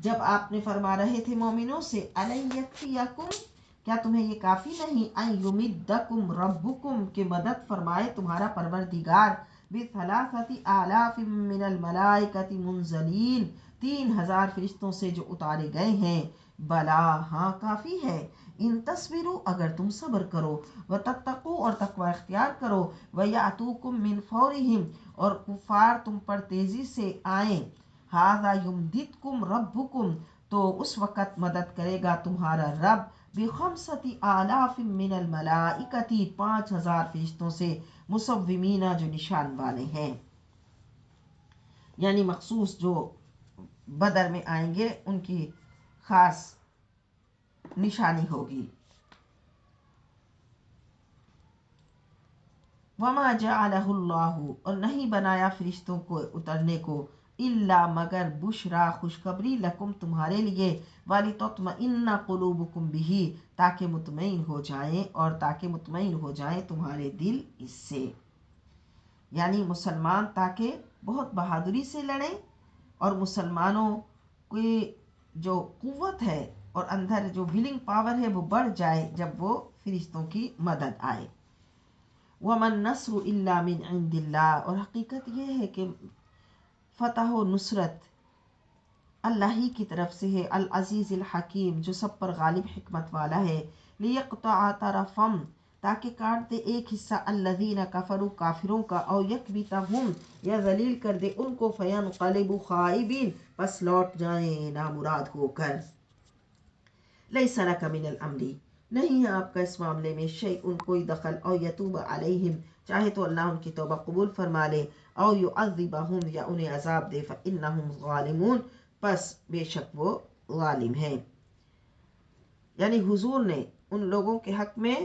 جب آپ نے فرما رہے تھے مومنوں سے أَلَنْ يَكْفِيَكُمْ کیا تمہیں یہ کافی نہیں أَنْ يُمِدَّكُمْ رَبُّكُمْ کہ مدد فرمائے تمہارا پروردگار بِثَلَاثَةِ آلَافٍ مِّنَ الْمَلَائِكَةِ مُنزَلِينَ 3000 فرشتوں سے جو اتارے گئے ہیں. بلا ہاں کافی ہے. ان تصبروا اگر تم صبر کرو وتتقوا اور تقوی اختیار کرو وَيَأْتُوكُم مِّن فَوْرِهِمْ اور کفار تم پر تیزی سے آئیں. هَذَا يُمْدِدْكُمْ رَبُّكُمْ تو اس وقت مدد کرے گا تمہارا رب بِخَمْسَةِ آلَافٍ مِّنَ الْمَلَائِكَةِ 5000 فرشتوں سے مصومین جو نشان والے ہیں یعنی مخصوص جو بدر میں آئیں گے ان کی خاص نشانی ہوگی. وما جعلہ اللہ اور نہیں بنایا فرشتوں کو اترنے کو الا مگر بشرا خوشخبری لکم تمہارے لیے ولتطمئن قلوبکم بہ تاکہ مطمئن ہو جائیں تمہارے دل اس سے. یعنی مسلمان تاکہ بہت بہادری سے لڑیں اور مسلمانوں کی جو قوت ہے اور اندر جو ولنگ پاور ہے وہ بڑھ جائے جب وہ فرشتوں کی مدد آئے. وَمَا النَّصْرُ إِلَّا مِنْ عِنْدِ اللَّهِ اور حقیقت یہ ہے کہ فتح و نصرت اللہ ہی کی طرف سے ہے. العزیز الحکیم جو سب پر غالب حکمت والا ہے. لِيَقْطَعَ طَرَفًا تاکہ کاٹ دے ایک حصہ الذین کفروا کافروں کا او یکبتہم یا ذلیل کر دے ان کو فینقلبوا خائبین پس لوٹ جائیں نامراد ہو کر. لیس لک من الامر نہیں ہے آپ کا اس معاملے میں شیء کوئی دخل او یتوب علیہم چاہے تو اللہ ان کی توبہ قبول فرما لے او یعذبہم یا انہیں عذاب دے فانہم ظالمون پس بے شک وہ ظالم ہیں. یعنی حضور نے ان لوگوں کے حق میں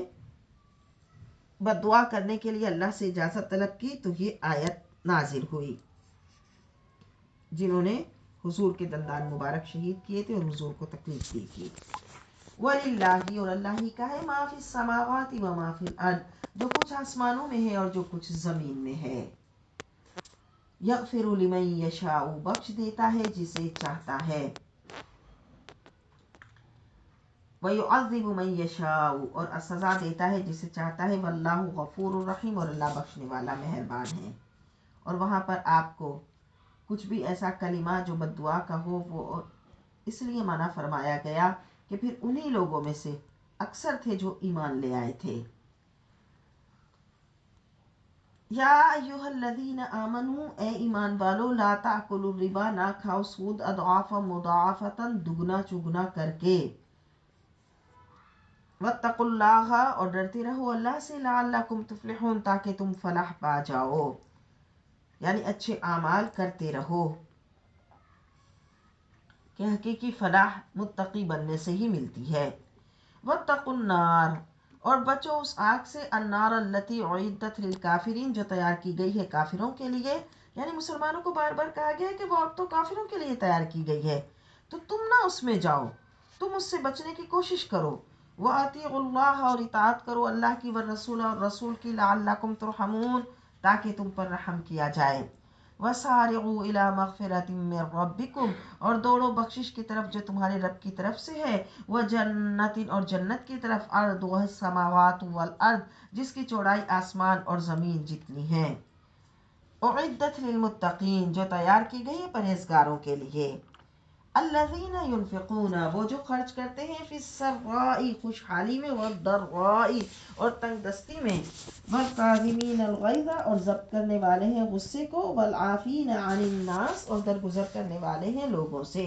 بد دعا کرنے کے لیے اللہ سے اجازت طلب کی تو یہ آیت نازل ہوئی جنہوں نے حضور کے دندان مبارک شہید کیے تھے اور حضور کو تکلیف دی تھی. وَلِلَّهِ اور اللہ ہی کا ہے ما فی السماوات و ما فی الارض جو کچھ آسمانوں میں ہے اور جو کچھ زمین میں ہے. یغفر لمن یشاء بخش دیتا ہے جسے چاہتا ہے وَيُعَذِّبُ مَن يَشَاءُ اور سزا دیتا ہے جسے چاہتا ہے. واللہ غفور الرحیم اور اللہ بخشنے والا مہربان ہے. اور وہاں پر آپ کو کچھ بھی ایسا کلمہ جو بد دعا کا ہو وہ اس لیے منع فرمایا گیا کہ پھر انہی لوگوں میں سے اکثر تھے جو ایمان لے آئے تھے. یا ایھا الذین آمنوا اے ایمان والو لا تأکلوا الربا نہ کھاؤ سود اضعافا مضاعفتا دگنا چگنا کر کے. واتقوا اللہ اور ڈرتے رہو اللہ سے لعلکم تفلحون تاکہ تم فلاح پا جاؤ یعنی اچھے اعمال کرتے رہو کہ حقیقی فلاح متقی بننے سے ہی ملتی ہے. واتقوا النار اور بچو اس آگ سے النار التی اعدت للکافرین جو تیار کی گئی ہے کافروں کے لیے. یعنی مسلمانوں کو بار بار کہا گیا ہے کہ وہ آگ تو کافروں کے لیے تیار کی گئی ہے تو تم نہ اس میں جاؤ تم اس سے بچنے کی کوشش کرو. وَأَطِیعُوا اللَّهَ اور اطاعت کرو اللہ کی والرسول اور رسول کی لعلکم ترحمون تاکہ تم پر رحم کیا جائے. وَسَارِعُوا إِلَى مَغْفِرَةٍ مِّن رَبِّكُمْ اور دوڑو بخشش کی طرف جو تمہارے رب کی طرف سے ہے. وَجَنَّةٍ اور جنت کی طرف عَرْضُهَا السَّمَاوَاتُ وَالْأَرْضُ جس کی چوڑائی آسمان اور زمین جتنی ہے. اعدت للمتقین جو تیار کی گئی ہے پرہیزگاروں کے لیے. الذین ينفقون وہ جو خرچ کرتے ہیں فی السراء خوشحالی میں والضراء اور تنگ دستی میں والکاظمین الغیظ اور ضبط کرنے والے ہیں غصے کو والعافین عن الناس اور درگزر کرنے والے ہیں لوگوں سے.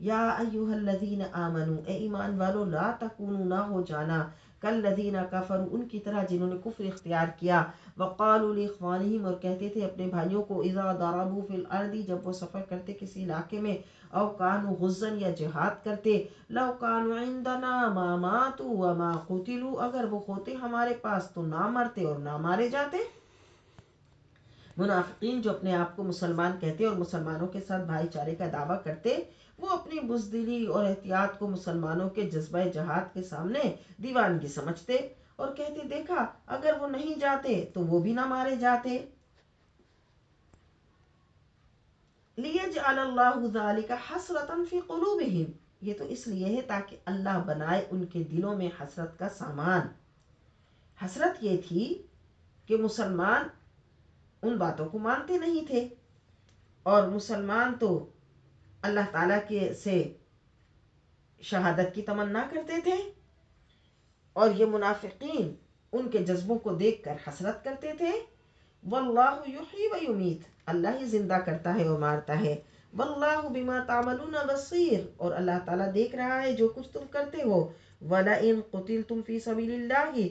یا ایھا الذین آمنو، اے ایمان والو، لا تکونوا، نہ ہو جانا، کالذین کفروا، ان کی طرح جنہوں نے کفر اختیار کیا، وقالوا لاخوانہم، اور کہتے تھے اپنے بھائیوں کو، اذا ضربوا فی الارض، جب وہ سفر کرتے کسی علاقے میں، او کانوا غزا، یا جہاد کرتے، لو کانوا عندنا ما ماتوا وما قتلوا، اگر وہ ہوتے ہمارے پاس تو نہ مرتے اور نہ مارے جاتے۔ منافقین جو اپنے آپ کو مسلمان کہتے اور مسلمانوں کے ساتھ بھائی چارے کا دعویٰ کرتے، وہ اپنی بزدلی اور احتیاط کو مسلمانوں کے جذبہ جہاد کے سامنے دیوانگی سمجھتے اور کہتے، دیکھا اگر وہ نہیں جاتے تو وہ بھی نہ مارے جاتے۔ لِيَجْعَلَ اللَّهُ ذَلِكَ حَسْرَةً فِي قُلُوبِهِمْ، یہ تو اس لیے ہے تاکہ اللہ بنائے ان کے دلوں میں حسرت کا سامان۔ حسرت یہ تھی کہ مسلمان ان باتوں کو مانتے نہیں تھے، اور مسلمان تو اللہ تعالیٰ کے سے شہادت کی تمنا کرتے تھے، اور یہ منافقین ان کے جذبوں کو دیکھ کر حسرت کرتے تھے۔ واللہ یحیی و یمیت، اللہ ہی زندہ کرتا ہے اور مارتا ہے۔ واللہ بما تعملون بصیر، اور اللہ تعالیٰ دیکھ رہا ہے جو کچھ تم کرتے ہو۔ وَلَئِن قُتِلْتُمْ فِي سَبِيلِ اللَّهِ،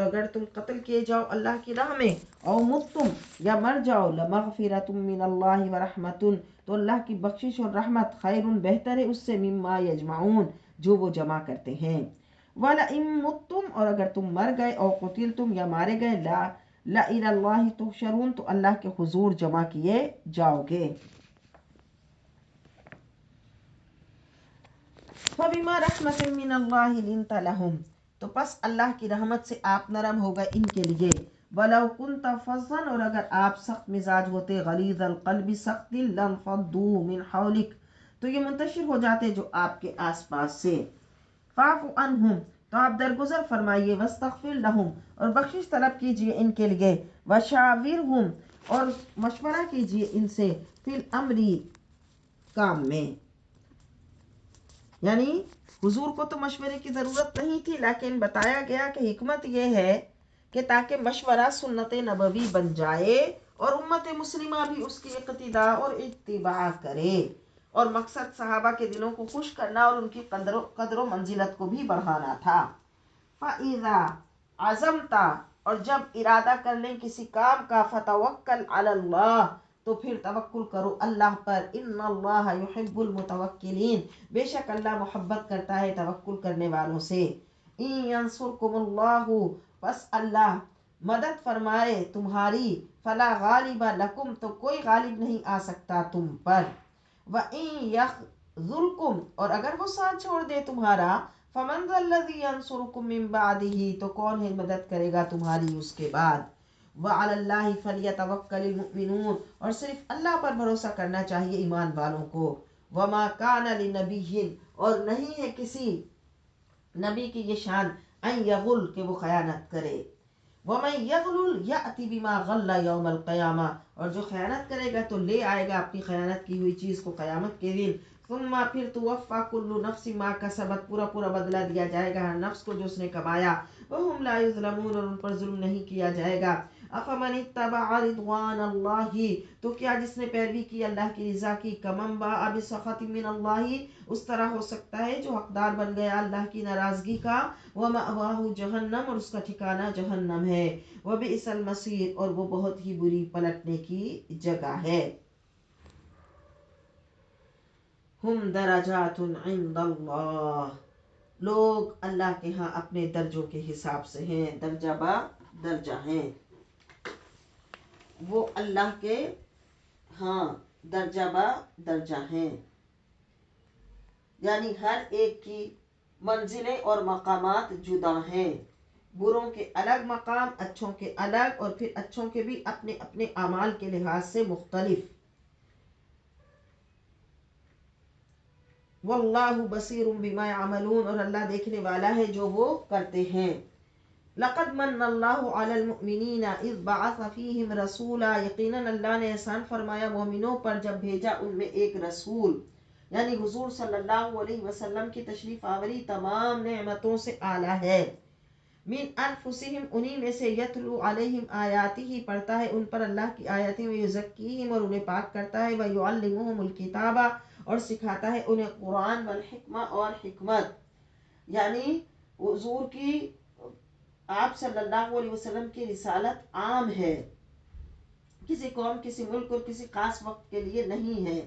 اگر تم قتل کیے جاؤ اللہ کی راہ میں، او متم، یا مر جاؤ، لَمَغْفِرَةٌ مِّنَ اللَّهِ وَرَحْمَةٌ، تو اللہ کی بخشش اور رحمت، خیر، بہتر ہے اس سے، مما یجمعون، جو وہ جمع کرتے ہیں۔ وَلَئِن مُتُّمْ، اور اگر تم مر گئے، او قتلتم، یا مارے گئے، لَإِلَى اللَّهِ تُحْشَرُونَ، تو اللہ کے حضور جمع کیے جاؤ گے۔ فَبِمَا رَحْمَةٍ مِّنَ اللَّهِ لِنْتَ لَهُمْ، تو پس اللہ کی رحمت سے آپ نرم ہو گئے ان کے لیے۔ وَلَوْ كُنْتَ فَظًّا، اور اگر آپ سخت مزاج ہوتے، غلیظ القلب، سخت دل، لَانفَضُّوا مِنْ حَوْلِكَ، تو یہ منتشر ہو جاتے جو آپ کے آس پاس سے۔ فَاعْفُ عَنْهُمْ، تو آپ درگزر فرمائیے، وَاسْتَغْفِرْ لَهُمْ، اور بخشش طلب کیجئے ان کے لیے، وَشَاوِرْهُمْ، اور مشورہ کیجئے ان سے، فِي الْأَمْرِ، کام میں۔ یعنی حضور کو تو مشورے کی ضرورت نہیں تھی، لیکن بتایا گیا کہ حکمت یہ ہے کہ تاکہ مشورہ سنت نبوی بن جائے اور امت مسلمہ بھی اس کی اقتداء اور اتباع کرے، اور مقصد صحابہ کے دلوں کو خوش کرنا اور ان کی قدر و منزلت کو بھی بڑھانا تھا۔ فَإِذَا عَزَمْتَ، اور جب ارادہ کر لیں کسی کام کا، فَتَوَكَّلْ عَلَى اللَّهِ، تو پھر توکل کرو اللہ پر، ان اللہ یحب المتوکلین، بے شک اللہ محبت کرتا ہے توکل کرنے والوں سے۔ ان ینصرکم اللہ، پس اللہ مدد فرمائے تمہاری، فلا غالب لکم، تو کوئی غالب نہیں آ سکتا تم پر۔ وَإِن یخذلکم، اور اگر وہ ساتھ چھوڑ دے تمہارا، فمن ذا الذی ینصرکم من بعدہ، تو کون ہے مدد کرے گا تمہاری اس کے بعد۔ وَعَلَى اللَّهِ فَلْيَتَوَكَّلِ الْمُؤْمِنُونَ، اور صرف اللہ پر بھروسہ کرنا چاہیے ایمان والوں کو۔ وَمَا كَانَ لِنَبِيٍّ، اور نہیں ہے کسی نبی کی یہ شان، ان یغل، کہ وہ خیانت کرے۔ وَمَن یغلل یأتی بما غل یوم القیامہ، اور جو خیانت کرے گا تو لے آئے گا اپنی خیانت کی ہوئی چیز کو قیامت کے دن۔ ثم، پھر توفی کل نفس ما کسبت، پورا پورا بدلہ دیا جائے گا ہر نفس کو جو اس نے کمایا۔ وہم لا یظلمون، اور ان پر ظلم نہیں کیا جائے گا۔ افمن اتبع رضوان اللہ، تو کیا جس نے پیروی کی اللہ کی رضا کی، کمن باء بسخط من اللہ، اس طرح ہو سکتا ہے جو حقدار بن گیا اللہ کی ناراضگی کا۔ ومأواہ جہنم، اور اس کا ٹھکانہ جہنم ہے۔ وبئس المصیر، اور وہ بہت ہی بری پلٹنے کی جگہ ہے۔ ہم درجات عند اللہ، لوگ اللہ کے ہاں اپنے درجوں کے حساب سے ہیں، درجہ با درجہ ہیں، وہ اللہ کے ہاں درجہ با درجہ ہیں، یعنی ہر ایک کی منزلیں اور مقامات جدا ہیں، بروں کے الگ مقام، اچھوں کے الگ، اور پھر اچھوں کے بھی اپنے اپنے اعمال کے لحاظ سے مختلف۔ واللہ بصیر بما یعملون، اور اللہ دیکھنے والا ہے جو وہ کرتے ہیں۔ لقد من اللہ علی المؤمنین اذ بعث فیہم رسولا، یقیناً اللہ نے احسان فرمایا مومنوں پر جب بھیجا ان میں ایک رسول، یعنی حضور صلی اللہ علیہ وسلم کی تشریف آوری تمام نعمتوں سے اعلیٰ ہے۔ من انفسہم، انہی میں سے، یتلو علیہم آیاتہ، پڑھتا ہے ان پر اللہ کی آیاتیں، ویزکیہم، اور انہیں پاک کرتا ہے، ویعلمہم الکتاب، اور سکھاتا ہے انہیں قرآن والحکمہ اور حکمت، یعنی حضور کی، آپ صلی اللہ علیہ وسلم کی رسالت عام ہے، کسی قوم، کسی ملک اور کسی خاص وقت کے لیے نہیں ہے،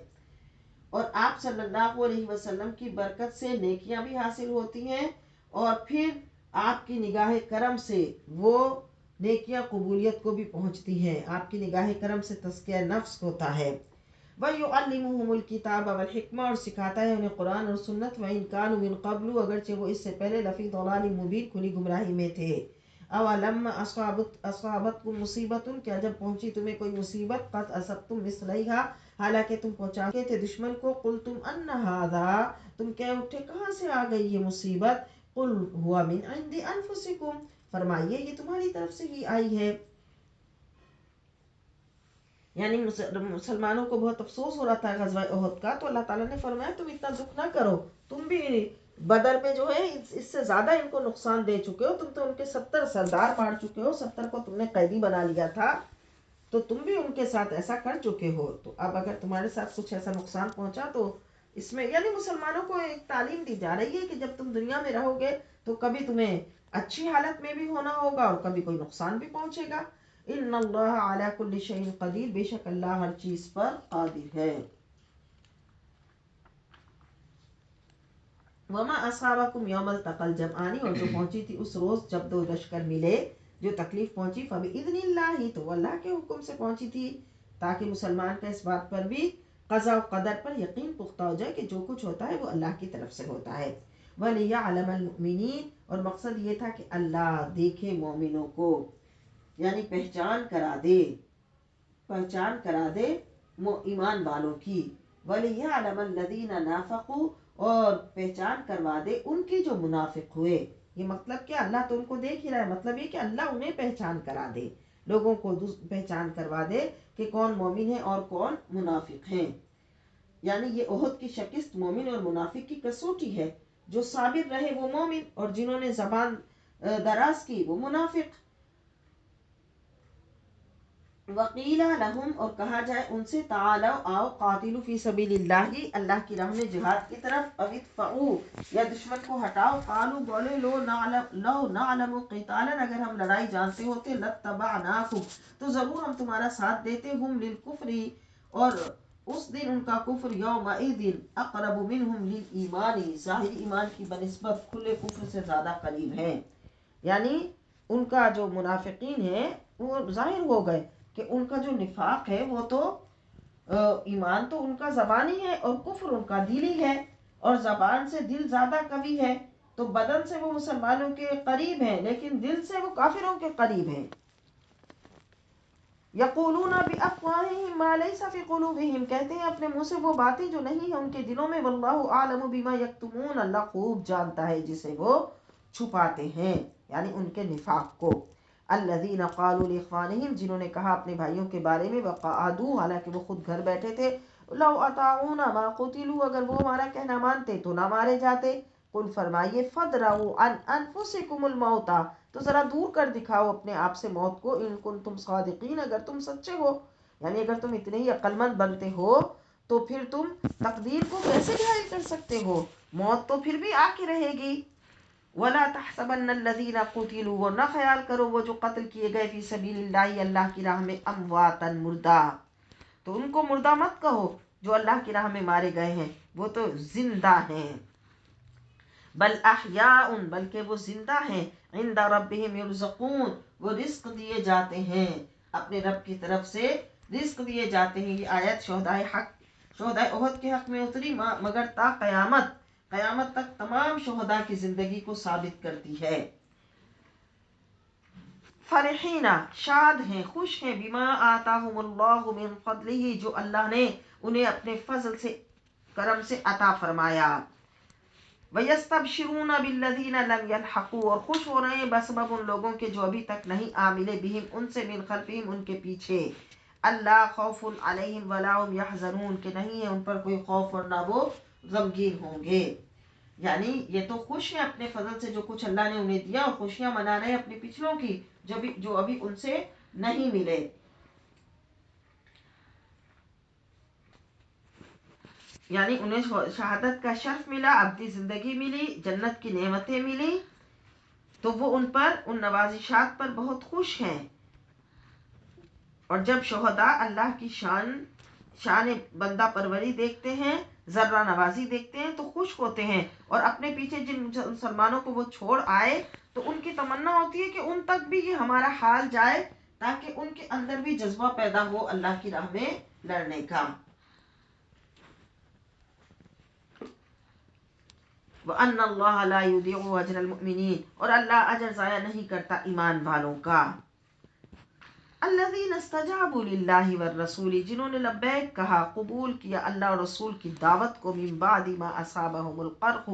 اور آپ صلی اللہ علیہ وسلم کی برکت سے نیکیاں بھی حاصل ہوتی ہیں، اور پھر آپ کی نگاہ کرم سے وہ نیکیاں قبولیت کو بھی پہنچتی ہیں، آپ کی نگاہ کرم سے تزکیہ نفس ہوتا ہے۔ وَيُعَلِّمُهُمُ الْكِتَابَ وَالْحِکْمَةَ، اور سکھاتا ہے انہیں قرآن اور سنت، وَإِنْ كَانُوا مِنْ قَبْلُ، اگرچہ وہ اس سے پہلے لفی ضلال مبین، کھلی گمراہی میں تھے۔ اَوَلَمَّ أَصَابَتْكُمْ مُصِیبَةٌ، کیا جب پہنچی تمہیں کوئی مصیبت، قَدْ أَصَبْتُمْ مِثْلَیْهَا، حالانکہ تم پہنچا کے تھے دشمن کو، قُلْتُمْ أَنَّ هَذَا، تم کہہ اٹھے کہاں سے آ گئی یہ مصیبت، قُلْ هُوَ مِنْ عِنْدِ أَنفُسِكُمْ، فرمائیے یہ تمہاری طرف سے ہی آئی ہے۔ یعنی مسلمانوں کو بہت افسوس ہو رہا تھا غزوہ احد کا، تو اللہ تعالیٰ نے فرمایا تم اتنا دکھ نہ کرو، تم بھی بدر میں جو ہے اس سے زیادہ ان کو نقصان دے چکے ہو، تم تو ان کے 70 سردار مار چکے ہو، 70 کو تم نے قیدی بنا لیا تھا، تو تم بھی ان کے ساتھ ایسا کر چکے ہو، تو اب اگر تمہارے ساتھ کچھ ایسا نقصان پہنچا تو اس میں، یعنی مسلمانوں کو ایک تعلیم دی جا رہی ہے کہ جب تم دنیا میں رہو گے تو کبھی تمہیں اچھی حالت میں بھی ہونا ہوگا اور کبھی کوئی نقصان بھی پہنچے گا۔ ان اللہ علی کل شیء قدیر، بے شک اللہ ہر چیز پر قادر ہے۔ وما اصابکم یوم التقى الجمعان، اور جو پہنچی تھی اس روز جب دو لشکر ملے، جو تکلیف پہنچی، فبإذن اللہ، تو اللہ کے حکم سے پہنچی تھی، تاکہ مسلمان کا اس بات پر بھی قضاء و قدر پر یقین پختہ ہو جائے کہ جو کچھ ہوتا ہے وہ اللہ کی طرف سے ہوتا ہے۔ وَلِيَعْلَمَ الْمُؤْمِنِينَ، اور مقصد یہ تھا کہ اللہ دیکھے مومنوں کو، یعنی پہچان کرا دے ایمان والوں کی۔ وَلِيَعْلَمَ الَّذِينَ نَافَقُوا، اور پہچان کروا دے ان کی جو منافق ہوئے۔ یہ مطلب کیا، اللہ تو ان کو دیکھ ہی رہا ہے، مطلب یہ کہ اللہ انہیں پہچان کرا دے، لوگوں کو پہچان کروا دے کہ کون مومن ہے اور کون منافق ہیں۔ یعنی یہ احد کی شکست مومن اور منافق کی کسوٹی ہے، جو صابر رہے وہ مومن، اور جنہوں نے زبان دراز کی وہ منافق۔ وقیلا لہم، اور کہا جائے ان سے، تعالو آؤ، قاتلوا فی سبیل اللہ، اللہ کی راہ میں جہاد کی طرف، او ادفعوا، یا دشمن کو ہٹاؤ، قالوا بولے، لو نعلم قتالا، اگر ہم لڑائی جانتے ہوتے، لاتبعناکم، تو ضرور ہم تمہارا ساتھ دیتے، ہم للکفر، اور اس دن ان کا کفر، یومئذ اقرب منہم للایمان، ظاہر ایمان کی بنسبت کھلے کفر سے زیادہ قریب ہیں۔ یعنی ان کا جو منافقین ہیں وہ ظاہر ہو گئے کہ ان کا جو نفاق ہے وہ تو، ایمان تو ان کا زبانی ہے اور کفر ان کا دلی ہے، اور زبان سے دل زیادہ قوی ہے، تو بدن سے وہ مسلمانوں کے قریب ہیں لیکن دل سے وہ کافروں کے قریب ہیں۔ یقولون بافواہہم ما لیس فی قلوبہم، کہتے ہیں اپنے منہ سے وہ باتیں جو نہیں ہیں ان کے دلوں میں، واللہ اعلم بما یکتمون، اللہ خوب جانتا ہے جسے وہ چھپاتے ہیں، یعنی ان کے نفاق کو۔ الذین قالوا لاخوانہم، جنہوں نے کہا اپنے بھائیوں کے بارے میں، وقعدوا، حالانکہ وہ خود گھر بیٹھے تھے، لو اطاعونا ما قتلوا، اگر وہ ہمارا کہنا مانتے تو نہ مارے جاتے، قل فرمائیے، فادرؤوا عن انفسکم الموت، تو ذرا دور کر دکھاؤ اپنے آپ سے موت کو، ان کنتم صادقین، اگر تم سچے ہو، یعنی اگر تم اتنے ہی عقل مند بنتے ہو تو پھر تم تقدیر کو کیسے گھائل کر سکتے ہو، موت تو پھر بھی آ کے رہے گی۔ وَلَا تَحْسَبَنَّ الَّذِينَ قُتِلُوا، وہ نہ خیال کرو وہ جو قتل کیے گئے، فی سبیل اللہ، اللہ کی راہ میں، امواتاً، مردہ، تو ان کو مردہ مت کہو، جو اللہ کی راہ میں مارے گئے ہیں وہ تو زندہ ہیں، بل احیاء، بلکہ وہ زندہ ہیں، عند ربہم یرزقون، وہ رزق دیے جاتے ہیں، اپنے رب کی طرف سے رزق دیے جاتے ہیں۔ یہ آیت شہداء احد کے حق میں اتری، مگر تا قیامت تک تمام شہداء کی زندگی کو ثابت کرتی ہے۔ فرحین، شاد ہیں، خوش ہیں، بما آتاہم اللہ من فضلہ، جو اللہ نے انہیں اپنے فضل سے، کرم سے عطا فرمایا۔ وَيَسْتَبْشِرُونَ بِالَّذِينَ لَمْ يَلْحَقُوا، اور خوش ہو رہے ہیں بسبب ان لوگوں کے جو ابھی تک نہیں آ ملے، بہم، ان سے، من خلفہم، ان کے پیچھے، اللہ خوف علیہم ولا هم يحزنون، کہ نہیں ہے ان پر کوئی خوف اور نہ وہ غمگین ہوں گے۔ یعنی یہ تو خوش ہیں اپنے فضل سے جو کچھ اللہ نے انہیں دیا، اور خوشیاں منا رہے ہیں اپنے پچھلوں کی جو ابھی ان سے نہیں ملے۔ یعنی انہیں شہادت کا شرف ملا، ابدی زندگی ملی، جنت کی نعمتیں ملی، تو وہ ان نوازشات پر بہت خوش ہیں۔ اور جب شہداء اللہ کی شان بندہ پروری دیکھتے ہیں، ذرہ نوازی دیکھتے ہیں تو خوش ہوتے ہیں، اور اپنے پیچھے جن مسلمانوں کو وہ چھوڑ آئے تو ان کی تمنا ہوتی ہے کہ ان تک بھی یہ ہمارا حال جائے، تاکہ ان کے اندر بھی جذبہ پیدا ہو اللہ کی راہ میں لڑنے کا۔ وَأَنَّ اللَّهَ لَا يُضِيعُ أَجْرَ الْمُؤْمِنِينَ، اور اللہ اجر ضائع نہیں کرتا ایمان والوں کا۔ الذین استجابوا للہ والرسول، جنہوں نے لبیک کہا، قبول کیا اللہ اور رسول کی دعوت کو، من بعد ما اصابہم القرح،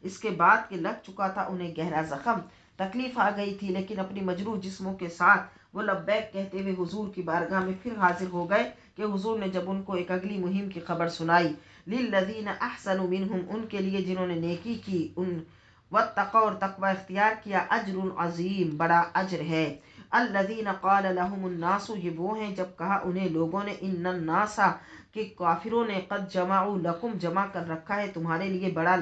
اس کے بعد کہ لگ چکا تھا انہیں گہرا زخم، تکلیف آ گئی تھی، لیکن اپنی مجروح جسموں کے ساتھ وہ لبیک کہتے ہوئے حضور کی بارگاہ میں پھر حاضر ہو گئے کہ حضور نے جب ان کو ایک اگلی مہم کی خبر سنائی، للذین احسنوا منہم، ان کے لیے جنہوں نے نیکی کی، واتقوا، اور تقوی اختیار کیا، اجر عظیم، بڑا اجر ہے۔ الذین قال لهم الناس، یہ وہ ہیں جب کہا انہیں لوگوں نے، ان الناس، کہ کافروں نے، قد جمعوا لکم، جمع کر رکھا ہے تمہارے لیے بڑا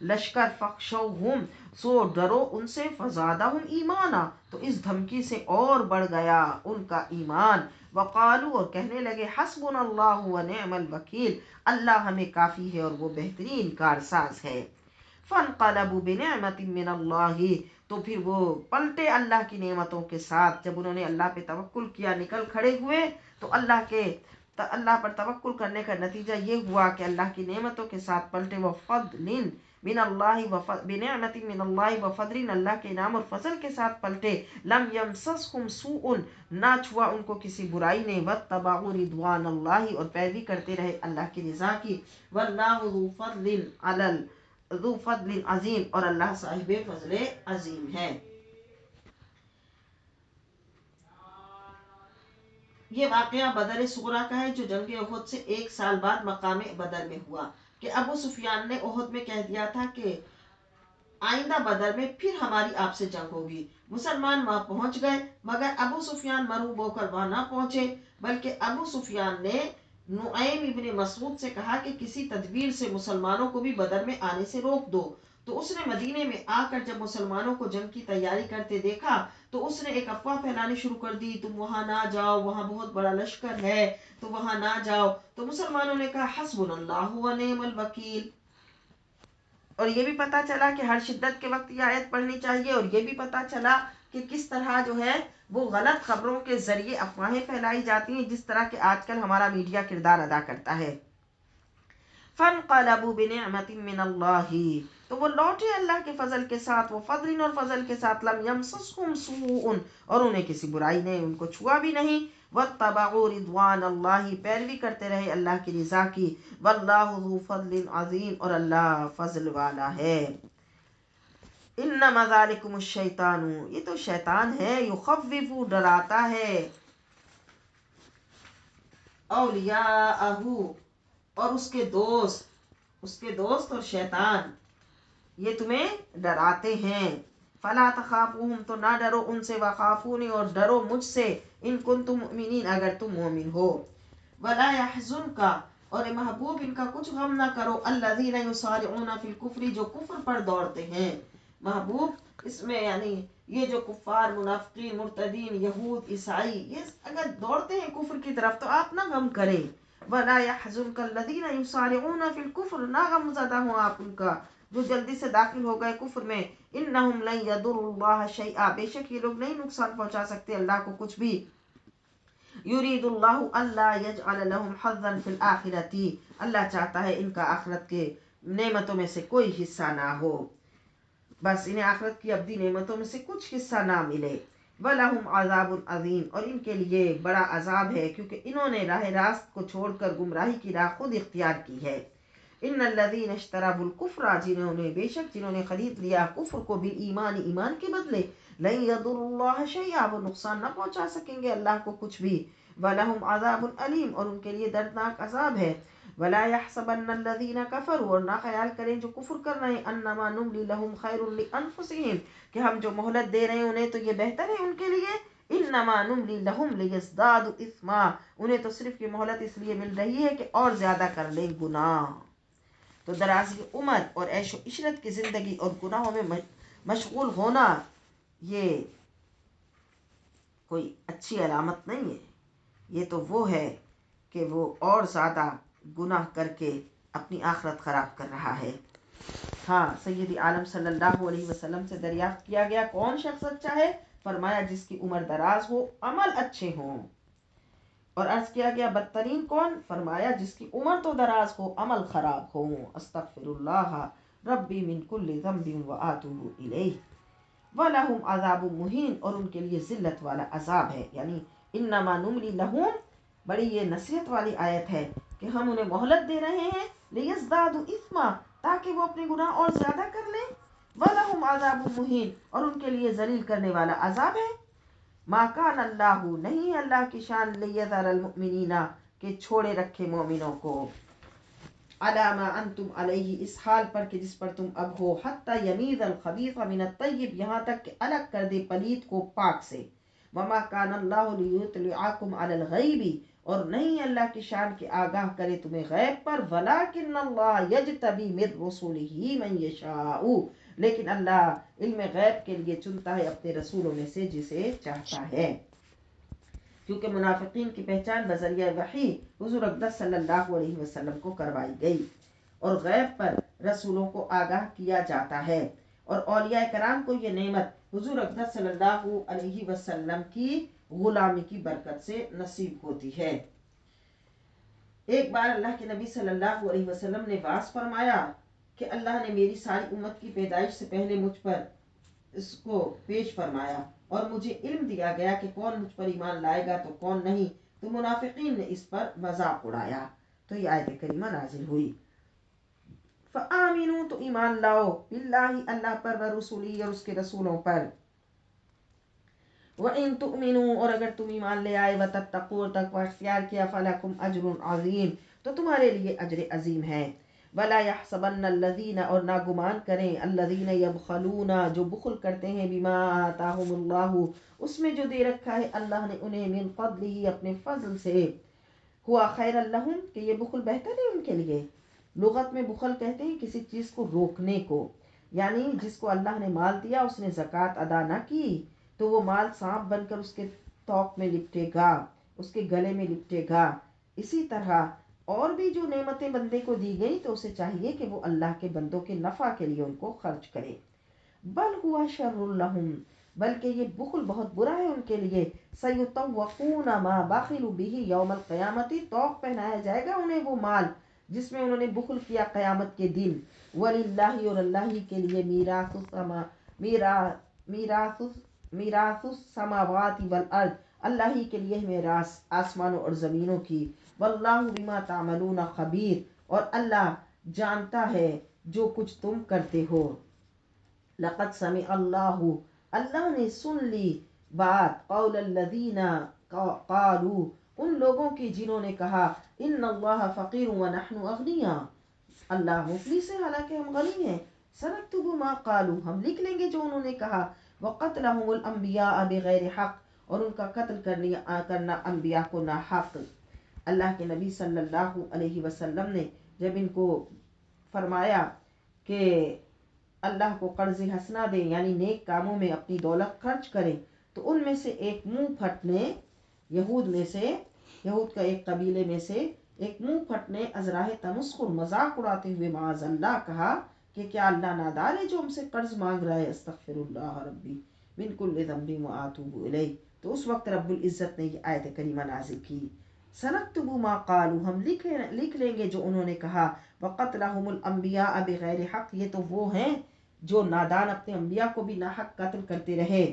لشکر، فخشوہم، سو ڈرو ان سے، فزادہم ایمانا، تو اس دھمکی سے اور بڑھ گیا ان کا ایمان، وقالو، اور کہنے لگے، حسبنا اللہ ونعم الوکیل، اللہ ہمیں کافی ہے اور وہ بہترین کارساز ہے۔ فانقلبوا بنعمت من اللہ، تو پھر وہ پلٹے اللہ کی نعمتوں کے ساتھ، جب انہوں نے اللہ پہ توکل کیا، نکل کھڑے ہوئے، تو اللہ پر توکل کرنے کا نتیجہ یہ ہوا کہ اللہ کی نعمتوں کے ساتھ پلٹے، وفضل من اللہ، بنعمت من اللہ وفضل، اللہ کے انعام اور فضل کے ساتھ پلٹے، لم یمسسہم سوء، نہ چھوا ان کو کسی برائی نے، واتبعوا رضوان اللہ، اور پیروی کرتے رہے اللہ کی رضا کی، واللہ ذو فضل عظیم، اور اللہ صاحب فضل عظیم ہے۔ یہ واقعہ بدر صغریٰ کا ہے، جو جنگ احد سے 1 سال بعد مقام بدر میں ہوا، کہ ابو سفیان نے احد میں کہہ دیا تھا کہ آئندہ بدر میں پھر ہماری آپ سے جنگ ہوگی۔ مسلمان وہاں پہنچ گئے، مگر ابو سفیان مرعوب ہو کر وہاں نہ پہنچے، بلکہ ابو سفیان نے نعیم ابن مسعود سے کہا کہ کسی تدبیر سے مسلمانوں کو بھی بدر میں آنے سے روک دو۔ تو اس نے مدینے میں آ کر جب مسلمانوں کو جنگ کی تیاری کرتے دیکھا تو اس نے ایک افواہ پھیلانی شروع کر دی، تم وہاں نہ جاؤ، وہاں بہت بڑا لشکر ہے، تو وہاں نہ جاؤ۔ تو مسلمانوں نے کہا، حسبنا اللہ ونعم الوکیل۔ اور یہ بھی پتا چلا کہ ہر شدت کے وقت یہ آیت پڑھنی چاہیے، اور یہ بھی پتا چلا کہ کس طرح جو ہے وہ غلط خبروں کے ذریعے افواہیں پھیلائی جاتی ہیں، جس طرح کہ آج کل ہمارا میڈیا کردار ادا کرتا ہے۔ فانقلبوا بنعمت من اللہ، تو وہ لوٹے اللہ کے فضل کے ساتھ، وہ فضل، اور فضل کے ساتھ، لم یمسسہم سوء، اور انہیں کسی برائی نے ان کو چھوا بھی نہیں، واتبعوا رضوان اللہ، پیروی کرتے رہے اللہ کی رضا کی، واللہ ذو فضل عظیم، اور اللہ فضل والا ہے۔ انما ذالکم الشیطان، یہ تو شیطان ہے، یخوف، ڈراتا ہے، اولیاءہ، اور اس کے دوست اور شیطان یہ تمہیں ڈراتے ہیں، فلا تخافوہم، تو نہ ڈرو ان سے، وخافونی، اور ڈرو مجھ سے، ان کنتم مؤمنین، اگر تم مومن ہو، ولا يحزنک، اور اے محبوب ان کا کچھ غم نہ کرو، الذین یسارعون فی الکفر، جو کفر پر دوڑتے ہیں۔ محبوب اس میں یعنی یہ جو کفار، منافقین، مرتدین، یہود، عیسائی، یہ اگر دوڑتے ہیں کفر کی طرف تو آپ نہ غم کریں، ولا يحزنک الذین یسارعون فی الکفر، نہ غم زدہ ہوں آپ ان کا جو جلدی سے داخل ہو گئے کفر میں، انہم لن یضروا اللہ شیئا، بے شک یہ لوگ نہیں نقصان پہنچا سکتے اللہ کو کچھ بھی، یرید اللہ الا یجعل لهم حظا فی الآخرۃ، اللہ چاہتا ہے ان کا آخرت کے نعمتوں میں سے کوئی حصہ نہ ہو، بس انہیں آخرت کی ابدی نعمتوں میں سے کچھ حصہ نہ ملے، وَلَهُمْ عَذَابٌ عَظِيمٌ، اور ان کے لیے بڑا عذاب ہے، کیونکہ انہوں نے راہ راست کو چھوڑ کر گمراہی کی راہ خود اختیار کی ہے۔ ان الذین اشتروا الکفر، جنہوں نے خرید لیا کفر کو، بالایمان، ایمان کے بدلے، لن یضروا اللہ شیئا، وہ نقصان نہ پہنچا سکیں گے اللہ کو کچھ بھی، وَلَهُمْ عَذَابٌ عَلِيمٌ، اور ان کے لیے دردناک عذاب ہے۔ وَلَا يَحْسَبَنَّ الَّذِينَ كَفَرُوا، اور نہ خیال کریں جو کفر کر رہے ہیں، انما نملی لهم خیر لانفسهم، کہ ہم جو مہلت دے رہے ہیں انہیں تو یہ بہتر ہے ان کے لیے، انما نملی لهم لیزدادوا اثما، انہیں تو صرف یہ مہلت اس لیے مل رہی ہے کہ اور زیادہ کر لیں گناہ۔ تو درازی عمر اور عیش و عشرت کی زندگی اور گناہوں میں مشغول ہونا یہ کوئی اچھی علامت نہیں ہے. یہ تو وہ ہے کہ وہ اور زیادہ گناہ کر کے اپنی آخرت خراب کر رہا ہے. ہاں، سیدی عالم صلی اللہ علیہ وسلم سے دریافت کیا گیا کون شخص اچھا ہے؟ فرمایا جس کی عمر دراز ہو، عمل اچھے ہوں. اور عرض کیا گیا بدترین کون؟ فرمایا جس کی عمر تو دراز ہو، عمل خراب ہو. استغفر اللہ ربی من کل ذنب واتوب الیہ وَلَهُمْ عَذَابٌ مُهِینٌ، اور ان کے لیے ذلت والا عذاب ہے. یعنی انما نملی لہم، بڑی یہ نصیحت والی آیت ہے کہ ہم انہیں مہلت دے رہے ہیں لیزدادوا اثما، تاکہ وہ اپنے گناہ اور زیادہ کر لیں. وَلَهُمْ عَذَابٌ مُهِینٌ، اور ان کے لیے ذلیل کرنے والا عذاب ہے. ما کان اللہ، نہیں اللہ کی شان لیذر المؤمنین کہ چھوڑے رکھے مومنوں کو، علی ما انتم علیہ، اس حال پر کہ جس پر تم اب ہو، حتی یمیز الخبیث من الطیب، یہاں تک کہ الگ کر دے پلید کو پاک سے. وما کان اللہ لیطلعکم علی الغیب، اور نہیں اللہ کی شان کے آگاہ کرے تمہیں غیب پر. ولکن اللہ یجتبی من رسولہ من یشاء، لیکن اللہ علم غیب کے لیے چنتا ہے اپنے رسولوں میں سے جسے چاہتا ہے. کیونکہ منافقین کی پہچان بذریعہ وحی حضور اقدس صلی اللہ علیہ وسلم کو کروائی گئی، اور غیب پر رسولوں کو آگاہ کیا جاتا ہے، اور اولیاء کرام کو یہ نعمت حضور اقدس صلی اللہ علیہ وسلم کی غلامی کی برکت سے نصیب ہوتی ہے. ایک بار اللہ کے نبی صلی اللہ علیہ وسلم نے واضح فرمایا کہ اللہ نے میری ساری امت کی پیدائش سے پہلے مجھ پر اس کو پیش فرمایا، اور مجھے علم دیا گیا کہ کون مجھ پر ایمان لائے گا تو کون نہیں. تو منافقین نے اس پر مذاق اڑایا، تو یہ آیت کریمہ نازل ہوئی. فآمنوا، تو ایمان لاؤ، باللہ اللہ پر، ورسولی اور اس کے رسولوں پر. وَإِن تُؤْمِنُوا، اور اگر تم ایمان لے آئے، وَتَتَّقُوا، تقوی اختیار کیا، فَلَكُمْ أَجْرٌ عَظِيمٌ، تو تمہارے لیے اجر عظیم ہے. وَلَا يَحْسَبَنَّ الَّذِينَ، اور نہ گمان کریں، الَّذِينَ يَبْخَلُونَ، جو بخل کرتے ہیں، بِمَا آتَاهُمُ اللَّهُ، اس میں جو دے رکھا ہے اللہ نے انہیں، من فضلہ، اپنے فضل سے، ہوا خیر لہم، کہ یہ بخل بہتر ہے ان کے لیے. لغت میں بخل کہتے ہیں کسی چیز کو روکنے کو، یعنی جس کو اللہ نے مال دیا اس نے زکوٰۃ ادا نہ کی تو وہ مال سانپ بن کر اس کے توق میں لپٹے گا، اس کے گلے میں لپٹے گا. اسی طرح اور بھی جو نعمتیں بندے کو دی گئی تو اسے چاہیے کہ وہ اللہ کے بندوں کے نفع کے لیے ان کو خرچ کرے. بل ہوا شر لہم، بلکہ یہ بخل بہت برا ہے ان کے لیے. سیطوقون ما بخلوا به یوم القیامت، توق پہنایا جائے گا انہیں وہ مال جس میں انہوں نے بخل کیا قیامت کے دن. وللہ، اور اللہ ہی کے لیے، میراث السماوات والارض، اللہ ہی کے لیے میراث آسمانوں اور زمینوں کی. واللہ بما تعملون خبیر، اور اللہ جانتا ہے جو کچھ تم کرتے ہو. لقد سمع اللہ، اللہ نے سن لی بات، قول الذین قالوا، ان لوگوں کی جنہوں نے کہا، ان اللہ فقیر ونحن اغنیاء، اللہ مفلس ہے حالانکہ ہم غنی ہیں. سنکتب ما قالوا، ہم لکھ لیں گے جو انہوں نے کہا. وقتلهم الانبیاء بغیر حق، اور ان کا قتل کرنا انبیاء کو ناحق. اللہ کے نبی صلی اللہ علیہ وسلم نے جب ان کو فرمایا کہ اللہ کو قرض حسنہ دیں، یعنی نیک کاموں میں اپنی دولت خرچ کریں، تو ان میں سے ایک منہ پھٹ نے، یہود کا ایک قبیلے میں سے ایک منہ پھٹ نے ازراہ تمسخر، مذاق اڑاتے ہوئے معاذ اللہ کہا کہ کیا اللہ نادار ہے جو ہم سے قرض مانگ رہا ہے. استغفر اللہ ربی من کل ذنب واتوب الیہ. تو اس وقت رب العزت نے یہ آیت کریمہ نازل کی، سنکتب ما قالوا، ہم لکھ لیں گے جو انہوں نے کہا. وقتلهم الانبیاء بغیر حق، یہ تو وہ ہیں جو نادان اپنے انبیاء کو بھی ناحق قتل کرتے رہے.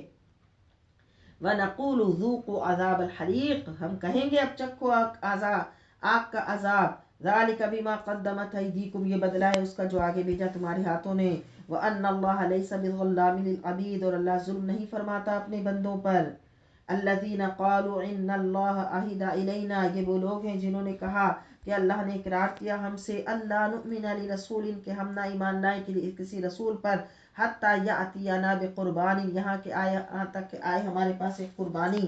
وَنَقُولُ ذُوقُوا عَذَابَ الْحَرِيقِ، ہم کہیں گے اب چکھو آگ کا عذاب. ذَلِكَ بِمَا قَدَّمَتْ أَيْدِيكُمْ، یہ بدلہ ہے اس کا جو آگے بھیجا تمہارے ہاتھوں نے. وَأَنَّ اللَّهَ لَيْسَ بِظَلَّامٍ لِلْعَبِيدِ، اور اللہ ظلم نہیں فرماتا اپنے بندوں پر. الَّذِينَ قَالُوا إِنَّ اللَّهَ عَهِدَ إِلَيْنَا، یہ وہ لوگ ہیں جنہوں نے کہا کہ اللہ نے اقرار کیا ہم سے، اللہ نؤمن لرسول، کہ ہم نہ ایمان لائیں کسی رسول پر، حتی یأتینا بقربان، یہاں تک کہ آئے ہمارے پاس ایک قربانی.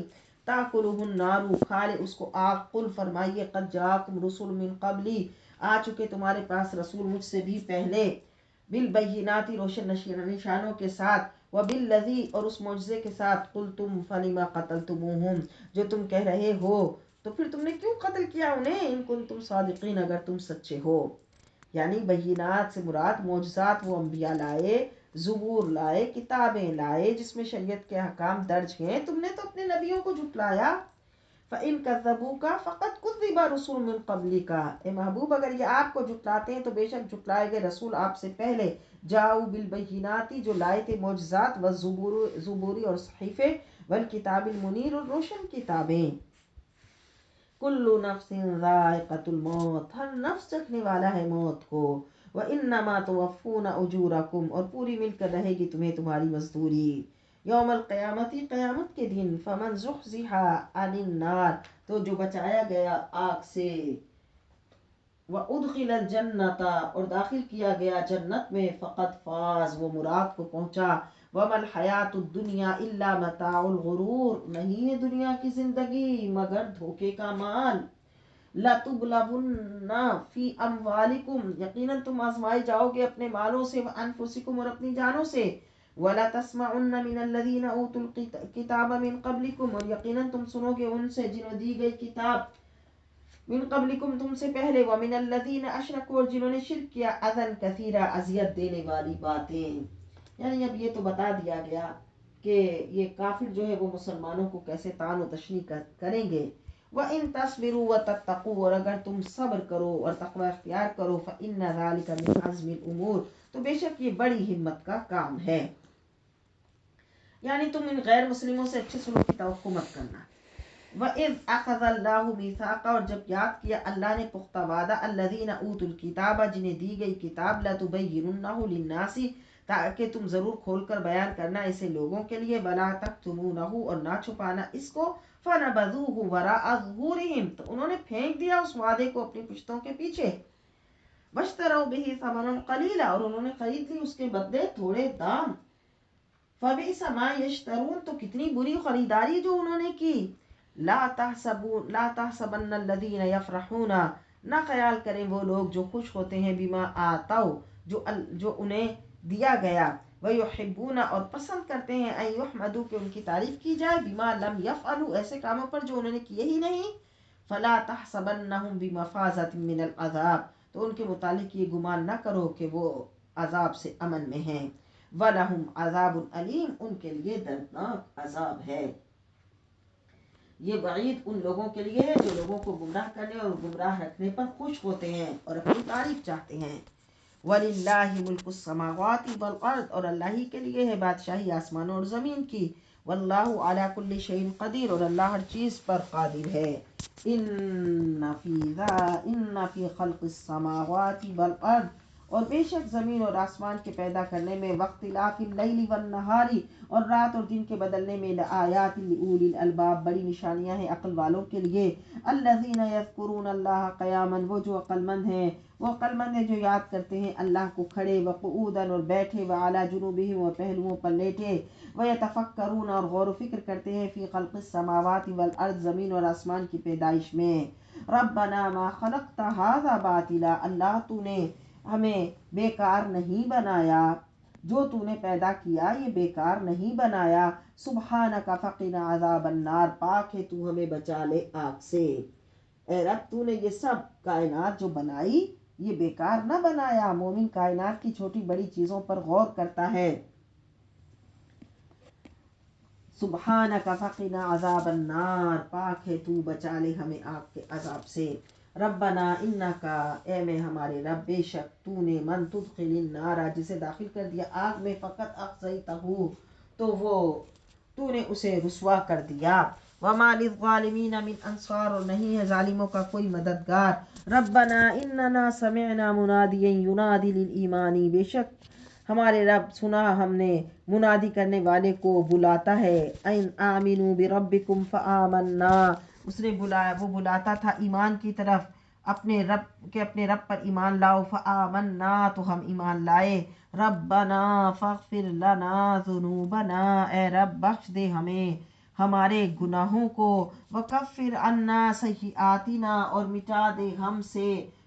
تاکلہ النار، کھا لے اس کو آگ. قل فرمائیے، قد جاءکم رسول من قبلی، آ چکے تمہارے پاس رسول مجھ سے بھی پہلے، بالبیناتی روشن نشانوں کے ساتھ، وبالذی اور اس معجزے کے ساتھ، قلتم فلما قتلتموہم جو تم کہہ رہے ہو تو پھر تم نے کیوں قتل کیا انہیں، ان کنتم صادقین اگر تم سچے ہو۔ یعنی بینات سے مراد معجزات وہ انبیاء لائے، زبور لائے، کتابیں لائے جس میں شریعت کے احکام درج ہیں، تم نے تو اپنے نبیوں کو جھٹلایا۔ فَإِن كَذَّبُوكَ فَقَدْ كُذِّبَ رُسُلٌ مِّن قَبْلِكَ، اے محبوب اگر یہ آپ کو جھٹلاتے ہیں تو بے شک جھٹلائے گئے رسول آپ سے پہلے، جاؤ بالبیناتی جو لائے تھے معجزات، والزبور اور صحیفے، والکتاب المنیر اور روشن کتابیں۔ کل نفس ذائقۃ الموت، ہر نفس چکھنے والا ہے موت کو، وانما توفون اجورکم اور پوری مل کر رہے گی تمہیں تمہاری مزدوری، یوم القیامت قیامت کے دن، فمن زحزح عن النار تو جو بچایا گیا آگ سے، وادخل الجنۃ اور داخل کیا گیا جنت میں، فقد فاز وہ مراد کو پہنچا، وما الحیات الدنیا الا متاع الغرور نہیں ہے دنیا کی زندگی مگر دھوکے کا مال، لَتُبْلَوُنَّ فِي أَمْوَالِكُمْ یقیناً تم آزمائے جاؤ گے اپنے مالوں سے، وَأَنفُسِكُمْ اور اپنی جانوں سے، وَلَتَسْمَعُنَّ مِنَ الَّذِينَ أُوتُوا الْكِتَابَ مِنْ قَبْلِكُمْ اور یقیناً تم سنو گے ان سے جنہوں دی گئی کتاب، من قبلکم تم سے پہلے، وَمِنَ الَّذِينَ أَشْرَكُوا اور جنہوں نے شرک کیا، اذًا کثیرا اذیت دینے والی باتیں۔ یعنی اب یہ تو بتا دیا گیا کہ یہ کافر جو ہے وہ مسلمانوں کو کیسے طعن و تشنیع کریں گے۔ وَإِن تَصْبِرُوا وَتَتَّقُوا اور اگر تم صبر کرو اور تقوی اختیار کرو، فَإِنَّ ذَلِكَ مِنْ عَزْمِ الْأُمُورِ تو بے شک یہ بڑی ہمت کا کام ہے۔ یعنی تم ان غیر مسلموں سے اچھے سلوک کی توقع مت کرنا۔ وَإِذْ أَخَذَ اللَّهُ مِيثَاقَ اور جب یاد کیا اللہ نے پختہ وعدہ، الَّذِينَ أُوتُوا الْكِتَابَ جنہیں دی گئی کتاب، لَتُبَيِّنُنَّهُ لِلنَّاسِ تاکہ تم ضرور کھول کر بیان کرنا اسے لوگوں کے لیے، وَلَا تَكْتُمُونَهُ اور نہ چھپانا اس کو، فَنَبَذُوهُ وَرَاءَ ظُهُورِهِمْ تو انہوں نے پھینک دیا اس وعدے کو اپنی پشتوں کے پیچھے، وَاشْتَرَوْا بِهِ ثَمَنًا قَلِيلًا اور انہوں نے خرید لی اس کے بدلے تھوڑے دام، فَبِئْسَ مَا يَشْتَرُونَ تو کتنی بری خریداری جو انہوں نے کی، لا تحسبن الذین یفرحون نہ خیال کریں وہ لوگ جو خوش ہوتے ہیں، بما آتوا جو انہیں دیا گیا، ویحبون اور پسند کرتے ہیں، ان یحمدوا کہ ان کی تعریف کی جائے، بما لم یفعلوا ایسے کاموں پر جو انہوں نے کیے ہی نہیں، فلا تحسبنہم بمفازۃ من العذاب تو ان کے متعلق یہ گمان نہ کرو کہ وہ عذاب سے امن میں ہیں، وَلَهُمْ عَذَابٌ أَلِيمٌ ان کے لیے دردناک عذاب ہے۔ یہ وعید ان لوگوں کے لیے ہے جو لوگوں کو گمراہ کرنے اور گمراہ رکھنے پر خوش ہوتے ہیں اور اپنی تعریف چاہتے ہیں۔ وَلِلَّهِ مُلْكُ السَّمَاوَاتِ وَالْأَرْضِ اور اللہ ہی کے لیے ہے بادشاہی آسمانوں اور زمین کی، وَاللَّهُ عَلَى كُلِّ شَيْءٍ قَدِيرٌ اور اللہ ہر چیز پر قادر ہے۔ إِنَّ فِي خَلْقِ السَّمَاوَاتِ وَالْأَرْضِ اور بے شک زمین اور آسمان کے پیدا کرنے میں، وَاخْتِلَافِ اللَّيْلِ وَالنَّهَارِ اور رات اور دن کے بدلنے میں، لَآيَاتٍ لِأُولِي الْأَلْبَابِ بڑی نشانیاں ہیں عقل والوں کے لیے، الَّذِينَ يَذْكُرُونَ اللَّهَ قِيَامًا وہ جو عقل مند ہیں، وہ عقل مند ہیں جو یاد کرتے ہیں اللہ کو کھڑے، وقعودا اور بیٹھے، وعلی جنوبہم اور پہلوؤں پر لیٹے، ویتفکرون اور غور و فکر کرتے ہیں، فی خلق السماوات والارض زمین اور آسمان کی پیدائش میں، ربنا ما خلقت ھذا باطلا اللہ تو نے ہمیں بیکار نہیں بنایا، جو تو نے پیدا کیا یہ بیکار نہیں بنایا، سبحانک فقنا عذاب النار پاک ہے تو ہمیں بچا لے آگ سے، اے رب تو نے یہ سب کائنات جو بنائی یہ بیکار نہ بنایا۔ مومن کائنات کی چھوٹی بڑی چیزوں پر غور کرتا ہے، سبحانک فقنا عذاب النار پاک ہے تو بچا لے ہمیں آگ کے عذاب سے، ربنا انکا اے میں ہمارے رب بے شک تو نے، من تدخل النار جسے داخل کر دیا آگ میں، فقط اخزیتہ تو وہ تو نے اسے رسوا کر دیا، وما للظالمین من انصار اور نہیں ہے ظالموں کا کوئی مددگار، ربنا اننا سمعنا منادیا ینادی للایمان بے شک ہمارے رب سنا ہم نے منادی کرنے والے کو بلاتا ہے، ان آمنوا بربکم فآمنا اس نے بلایا وہ بلاتا تھا ایمان کی طرف اپنے رب پر ایمان لاؤ، فآمنا تو ہم ایمان لائے، ربنا فاغفر لنا ذنوبنا اے رب بخش دے ہمیں ہمارے گناہوں کو، وکفر عنا سیئاتنا اور مٹا دے ہم سے